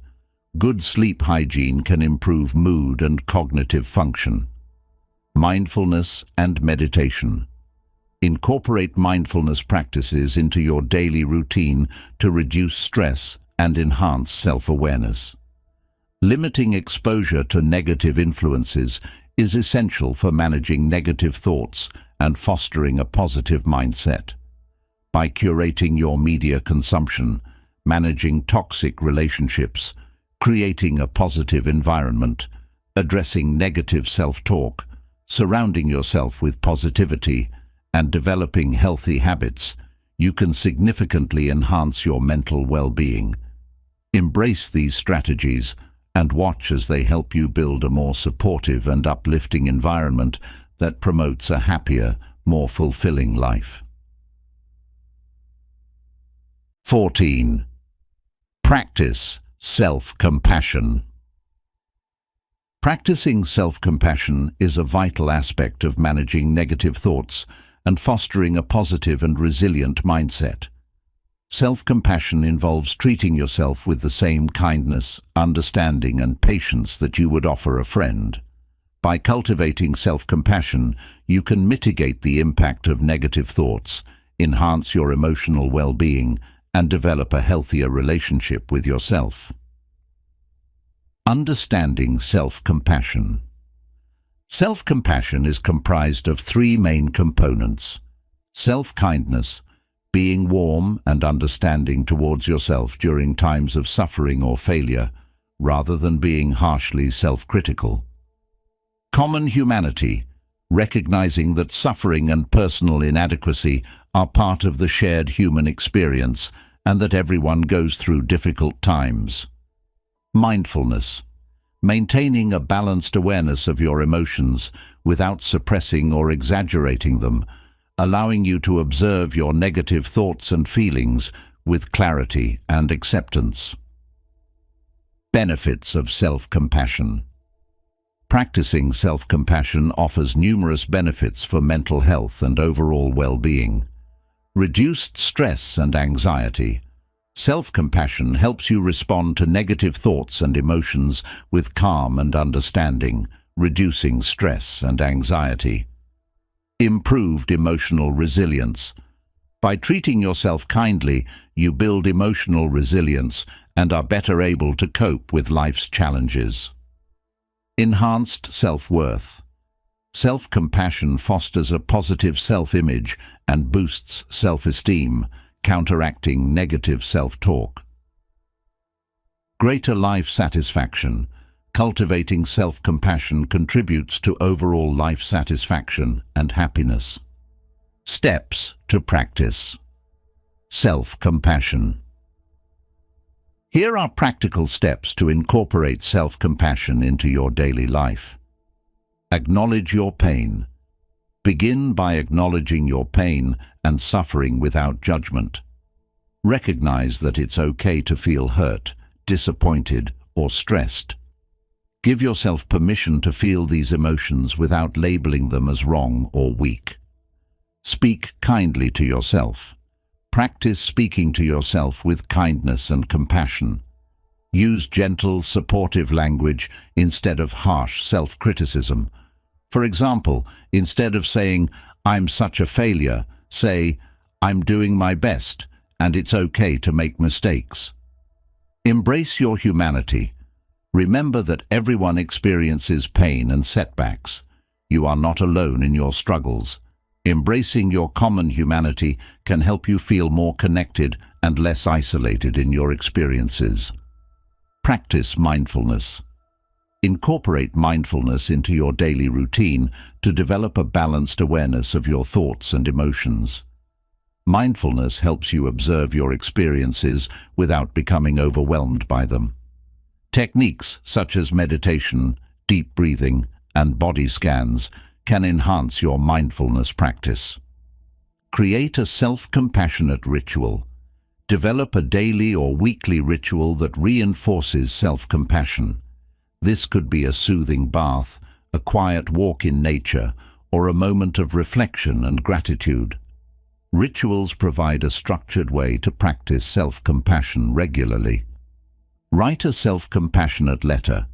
Good sleep hygiene can improve mood and cognitive function. Mindfulness and meditation. Incorporate mindfulness practices into your daily routine to reduce stress and enhance self-awareness. Limiting exposure to negative influences is essential for managing negative thoughts and fostering a positive mindset. By curating your media consumption, managing toxic relationships, creating a positive environment, addressing negative self-talk, surrounding yourself with positivity, and developing healthy habits, you can significantly enhance your mental well-being. Embrace these strategies and watch as they help you build a more supportive and uplifting environment that promotes a happier, more fulfilling life. 14. Practice self-compassion. Practicing self-compassion is a vital aspect of managing negative thoughts and fostering a positive and resilient mindset. Self-compassion involves treating yourself with the same kindness, understanding, and patience that you would offer a friend. By cultivating self-compassion, you can mitigate the impact of negative thoughts, enhance your emotional well-being, and develop a healthier relationship with yourself. Understanding self-compassion. Self-compassion is comprised of three main components: self-kindness, being warm and understanding towards yourself during times of suffering or failure, rather than being harshly self-critical. Common humanity, recognizing that suffering and personal inadequacy are part of the shared human experience and that everyone goes through difficult times. Mindfulness, maintaining a balanced awareness of your emotions without suppressing or exaggerating them, allowing you to observe your negative thoughts and feelings with clarity and acceptance. Benefits of self-compassion. Practicing self-compassion offers numerous benefits for mental health and overall well-being. Reduced stress and anxiety. Self-compassion helps you respond to negative thoughts and emotions with calm and understanding, reducing stress and anxiety. Improved emotional resilience. By treating yourself kindly, you build emotional resilience and are better able to cope with life's challenges. Enhanced self-worth. Self-compassion fosters a positive self-image and boosts self-esteem, counteracting negative self-talk. Greater life satisfaction. Cultivating self-compassion contributes to overall life satisfaction and happiness. Steps to practice self-compassion. Here are practical steps to incorporate self-compassion into your daily life. Acknowledge your pain. Begin by acknowledging your pain and suffering without judgment. Recognize that it's okay to feel hurt, disappointed, or stressed. Give yourself permission to feel these emotions without labeling them as wrong or weak. Speak kindly to yourself. Practice speaking to yourself with kindness and compassion. Use gentle, supportive language instead of harsh self-criticism. For example, instead of saying, "I'm such a failure," say, "I'm doing my best, and it's okay to make mistakes." Embrace your humanity. Remember that everyone experiences pain and setbacks. You are not alone in your struggles. Embracing your common humanity can help you feel more connected and less isolated in your experiences. Practice mindfulness. Incorporate mindfulness into your daily routine to develop a balanced awareness of your thoughts and emotions. Mindfulness helps you observe your experiences without becoming overwhelmed by them. Techniques such as meditation, deep breathing, and body scans can enhance your mindfulness practice. Create a self-compassionate ritual. Develop a daily or weekly ritual that reinforces self-compassion. This could be a soothing bath, a quiet walk in nature, or a moment of reflection and gratitude. Rituals provide a structured way to practice self-compassion regularly. Write a self-compassionate letter.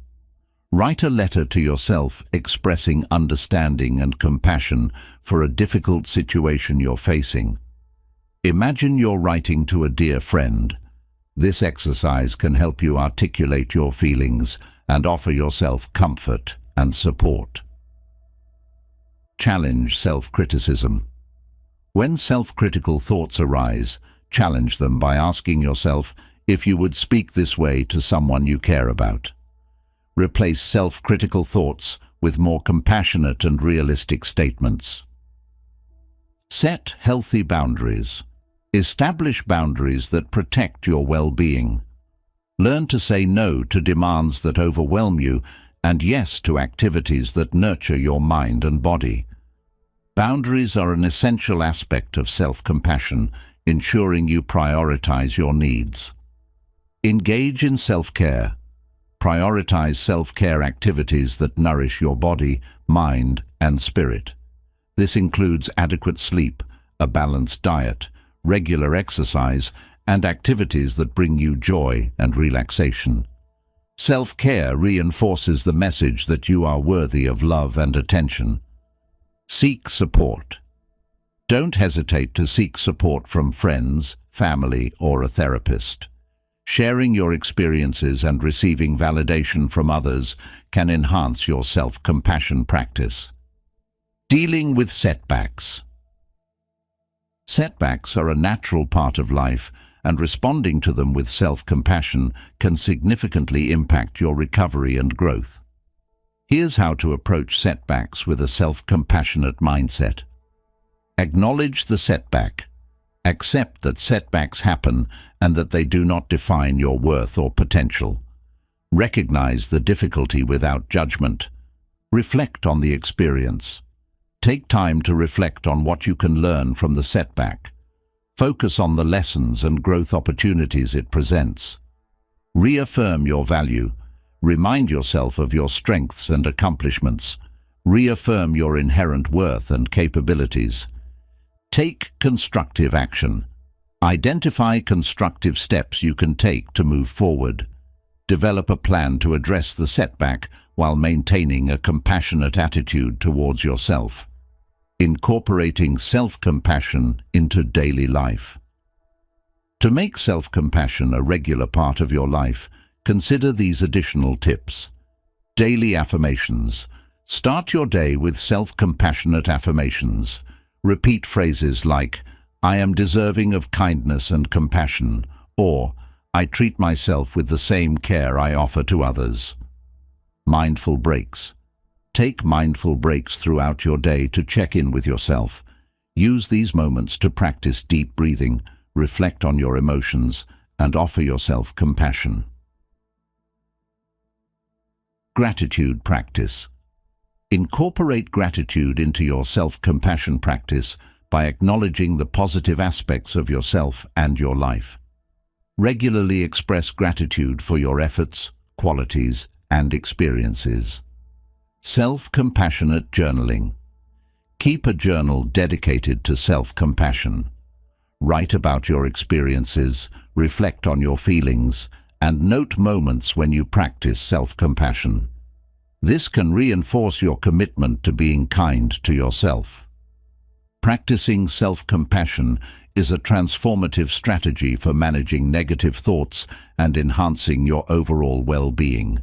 Write a letter to yourself expressing understanding and compassion for a difficult situation you're facing. Imagine you're writing to a dear friend. This exercise can help you articulate your feelings and offer yourself comfort and support. Challenge self-criticism. When self-critical thoughts arise, challenge them by asking yourself if you would speak this way to someone you care about. Replace self-critical thoughts with more compassionate and realistic statements. Set healthy boundaries. Establish boundaries that protect your well-being. Learn to say no to demands that overwhelm you and yes to activities that nurture your mind and body. Boundaries are an essential aspect of self-compassion, ensuring you prioritize your needs. Engage in self-care. Prioritize self-care activities that nourish your body, mind, and spirit. This includes adequate sleep, a balanced diet, regular exercise, and activities that bring you joy and relaxation. Self-care reinforces the message that you are worthy of love and attention. Seek support. Don't hesitate to seek support from friends, family, or a therapist. Sharing your experiences and receiving validation from others can enhance your self-compassion practice. Dealing with setbacks. Setbacks are a natural part of life, and responding to them with self-compassion can significantly impact your recovery and growth. Here's how to approach setbacks with a self-compassionate mindset. Acknowledge the setback. Accept that setbacks happen and that they do not define your worth or potential. Recognize the difficulty without judgment. Reflect on the experience. Take time to reflect on what you can learn from the setback. Focus on the lessons and growth opportunities it presents. Reaffirm your value. Remind yourself of your strengths and accomplishments. Reaffirm your inherent worth and capabilities. Take constructive action. Identify constructive steps you can take to move forward. Develop a plan to address the setback while maintaining a compassionate attitude towards yourself. Incorporating self-compassion into daily life. To make self-compassion a regular part of your life, consider these additional tips. Daily affirmations. Start your day with self-compassionate affirmations. Repeat phrases like, "I am deserving of kindness and compassion," or "I treat myself with the same care I offer to others." Mindful breaks. Take mindful breaks throughout your day to check in with yourself. Use these moments to practice deep breathing, reflect on your emotions, and offer yourself compassion. Gratitude practice. Incorporate gratitude into your self-compassion practice by acknowledging the positive aspects of yourself and your life. Regularly express gratitude for your efforts, qualities, and experiences. Self-compassionate journaling. Keep a journal dedicated to self-compassion. Write about your experiences, reflect on your feelings, and note moments when you practice self-compassion. This can reinforce your commitment to being kind to yourself. Practicing self-compassion is a transformative strategy for managing negative thoughts and enhancing your overall well-being.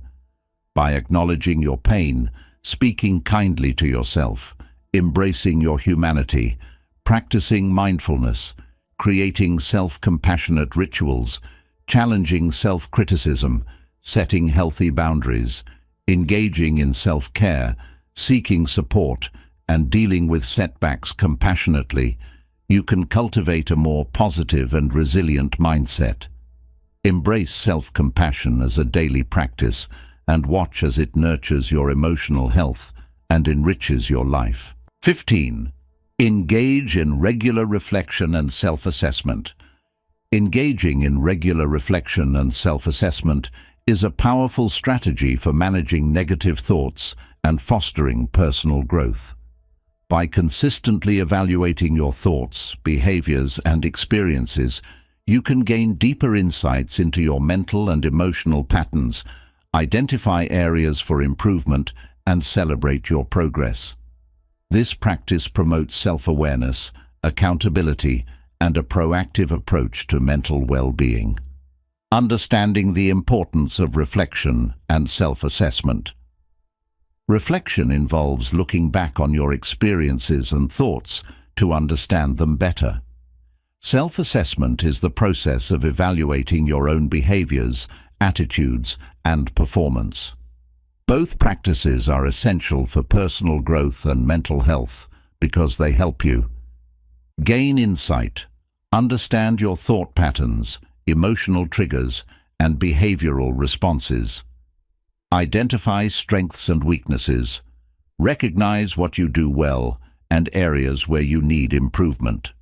By acknowledging your pain, speaking kindly to yourself, embracing your humanity, practicing mindfulness, creating self-compassionate rituals, challenging self-criticism, setting healthy boundaries, engaging in self-care, seeking support, and dealing with setbacks compassionately, you can cultivate a more positive and resilient mindset. Embrace self-compassion as a daily practice and watch as it nurtures your emotional health and enriches your life. 15. Engage in regular reflection and self-assessment. Engaging in regular reflection and self-assessment is a powerful strategy for managing negative thoughts and fostering personal growth. By consistently evaluating your thoughts, behaviors, and experiences, you can gain deeper insights into your mental and emotional patterns, identify areas for improvement, and celebrate your progress. This practice promotes self-awareness, accountability, and a proactive approach to mental well-being. Understanding the importance of reflection and self-assessment. Reflection involves looking back on your experiences and thoughts to understand them better. Self-assessment is the process of evaluating your own behaviors, attitudes, and performance. Both practices are essential for personal growth and mental health because they help you gain insight, understand your thought patterns, emotional triggers, and behavioral responses. Identify strengths and weaknesses. Recognize what you do well and areas where you need improvement.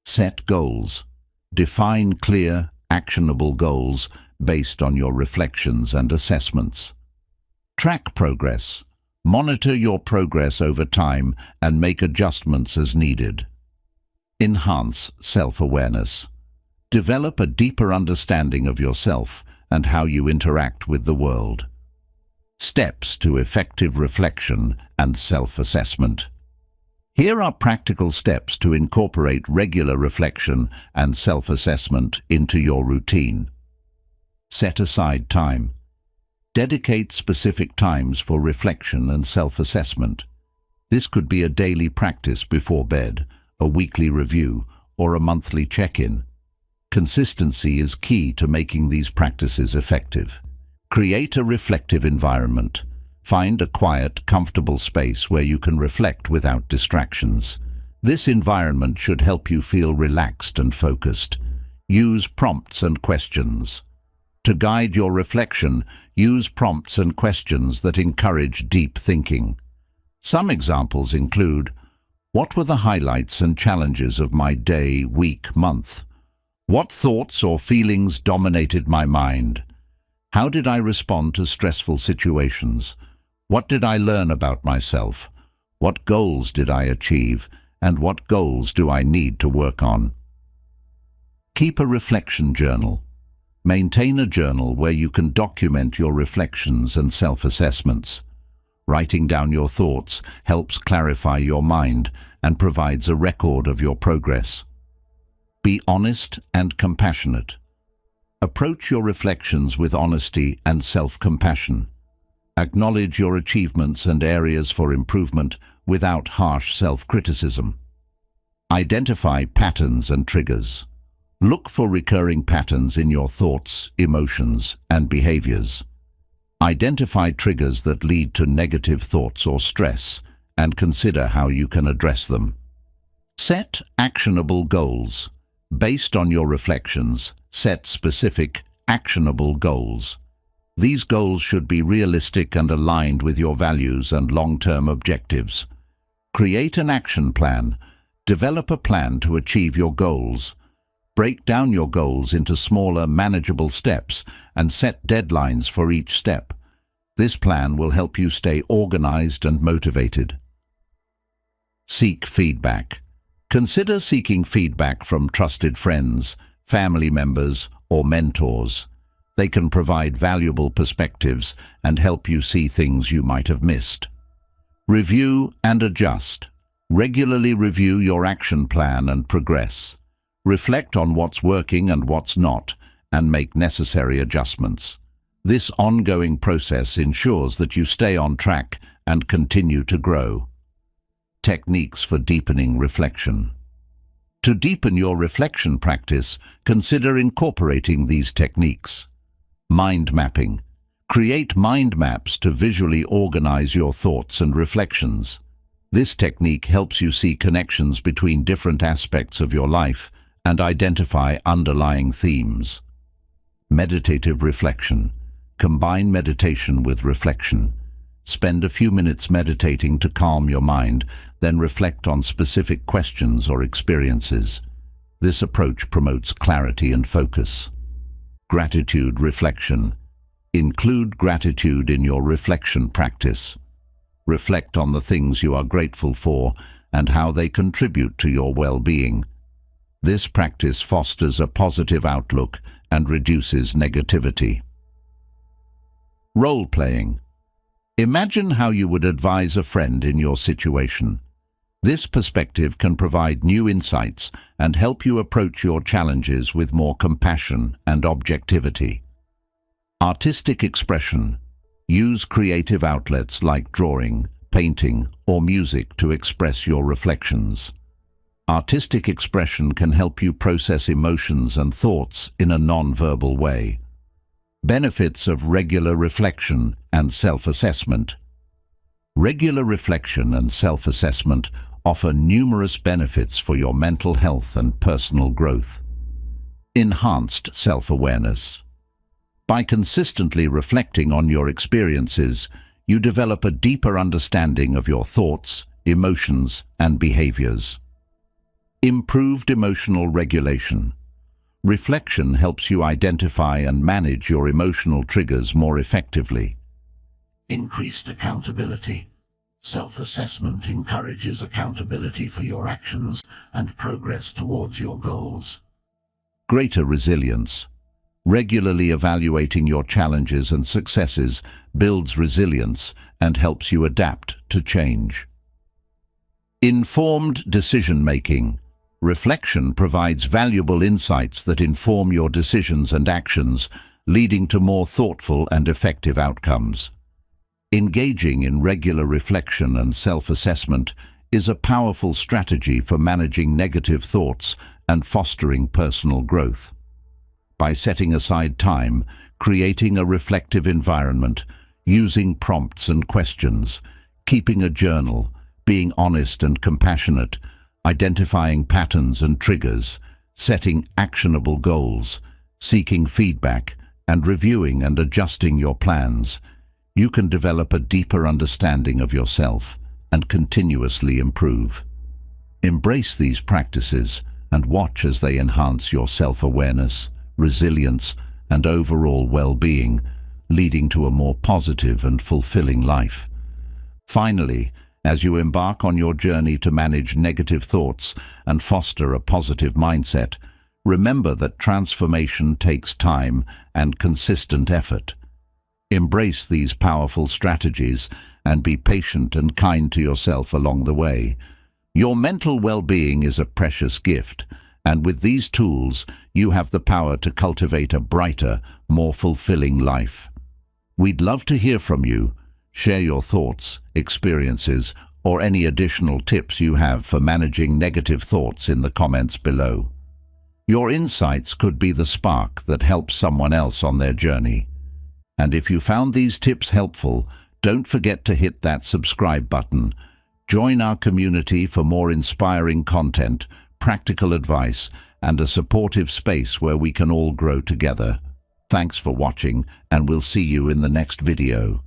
Set goals. Define clear, actionable goals based on your reflections and assessments. Track progress. Monitor your progress over time and make adjustments as needed. Enhance self-awareness. Develop a deeper understanding of yourself and how you interact with the world. Steps to effective reflection and self-assessment. Here are practical steps to incorporate regular reflection and self-assessment into your routine. Set aside time. Dedicate specific times for reflection and self-assessment. This could be a daily practice before bed, a weekly review, or a monthly check-in. Consistency is key to making these practices effective. Create a reflective environment. Find a quiet, comfortable space where you can reflect without distractions. This environment should help you feel relaxed and focused. Use prompts and questions. To guide your reflection, use prompts and questions that encourage deep thinking. Some examples include: what were the highlights and challenges of my day, week, month? What thoughts or feelings dominated my mind? How did I respond to stressful situations? What did I learn about myself? What goals did I achieve? And what goals do I need to work on? Keep a reflection journal. Maintain a journal where you can document your reflections and self-assessments. Writing down your thoughts helps clarify your mind and provides a record of your progress. Be honest and compassionate. Approach your reflections with honesty and self-compassion. Acknowledge your achievements and areas for improvement without harsh self-criticism. Identify patterns and triggers. Look for recurring patterns in your thoughts, emotions, and behaviors. Identify triggers that lead to negative thoughts or stress and consider how you can address them. Set actionable goals. Based on your reflections, set specific, actionable goals. These goals should be realistic and aligned with your values and long-term objectives. Create an action plan. Develop a plan to achieve your goals. Break down your goals into smaller, manageable steps and set deadlines for each step. This plan will help you stay organized and motivated. Seek feedback. Consider seeking feedback from trusted friends, family members, or mentors. They can provide valuable perspectives and help you see things you might have missed. Review and adjust. Regularly review your action plan and progress. Reflect on what's working and what's not, and make necessary adjustments. This ongoing process ensures that you stay on track and continue to grow. Techniques for deepening reflection. To deepen your reflection practice, consider incorporating these techniques. Mind mapping. Create mind maps to visually organize your thoughts and reflections. This technique helps you see connections between different aspects of your life and identify underlying themes. Meditative reflection. Combine meditation with reflection. Spend a few minutes meditating to calm your mind, then reflect on specific questions or experiences. This approach promotes clarity and focus. Gratitude reflection. Include gratitude in your reflection practice. Reflect on the things you are grateful for and how they contribute to your well-being. This practice fosters a positive outlook and reduces negativity. Role-playing. Imagine how you would advise a friend in your situation. This perspective can provide new insights and help you approach your challenges with more compassion and objectivity. Artistic expression. Use creative outlets like drawing, painting, or music to express your reflections. Artistic expression can help you process emotions and thoughts in a non-verbal way. Benefits of regular reflection and self-assessment. Regular reflection and self-assessment offer numerous benefits for your mental health and personal growth. Enhanced self-awareness. By consistently reflecting on your experiences, you develop a deeper understanding of your thoughts, emotions, and behaviors. Improved emotional regulation. Reflection helps you identify and manage your emotional triggers more effectively. Increased accountability. Self-assessment encourages accountability for your actions and progress towards your goals. Greater resilience. Regularly evaluating your challenges and successes builds resilience and helps you adapt to change. Informed decision-making. Reflection provides valuable insights that inform your decisions and actions, leading to more thoughtful and effective outcomes. Engaging in regular reflection and self-assessment is a powerful strategy for managing negative thoughts and fostering personal growth. By setting aside time, creating a reflective environment, using prompts and questions, keeping a journal, being honest and compassionate, identifying patterns and triggers, setting actionable goals, seeking feedback, and reviewing and adjusting your plans, you can develop a deeper understanding of yourself and continuously improve. Embrace these practices and watch as they enhance your self-awareness, resilience, and overall well-being, leading to a more positive and fulfilling life. Finally, as you embark on your journey to manage negative thoughts and foster a positive mindset, remember that transformation takes time and consistent effort. Embrace these powerful strategies and be patient and kind to yourself along the way. Your mental well-being is a precious gift, and with these tools, you have the power to cultivate a brighter, more fulfilling life. We'd love to hear from you. Share your thoughts, experiences, or any additional tips you have for managing negative thoughts in the comments below. Your insights could be the spark that helps someone else on their journey. And if you found these tips helpful, don't forget to hit that subscribe button. Join our community for more inspiring content, practical advice, and a supportive space where we can all grow together. Thanks for watching, and we'll see you in the next video.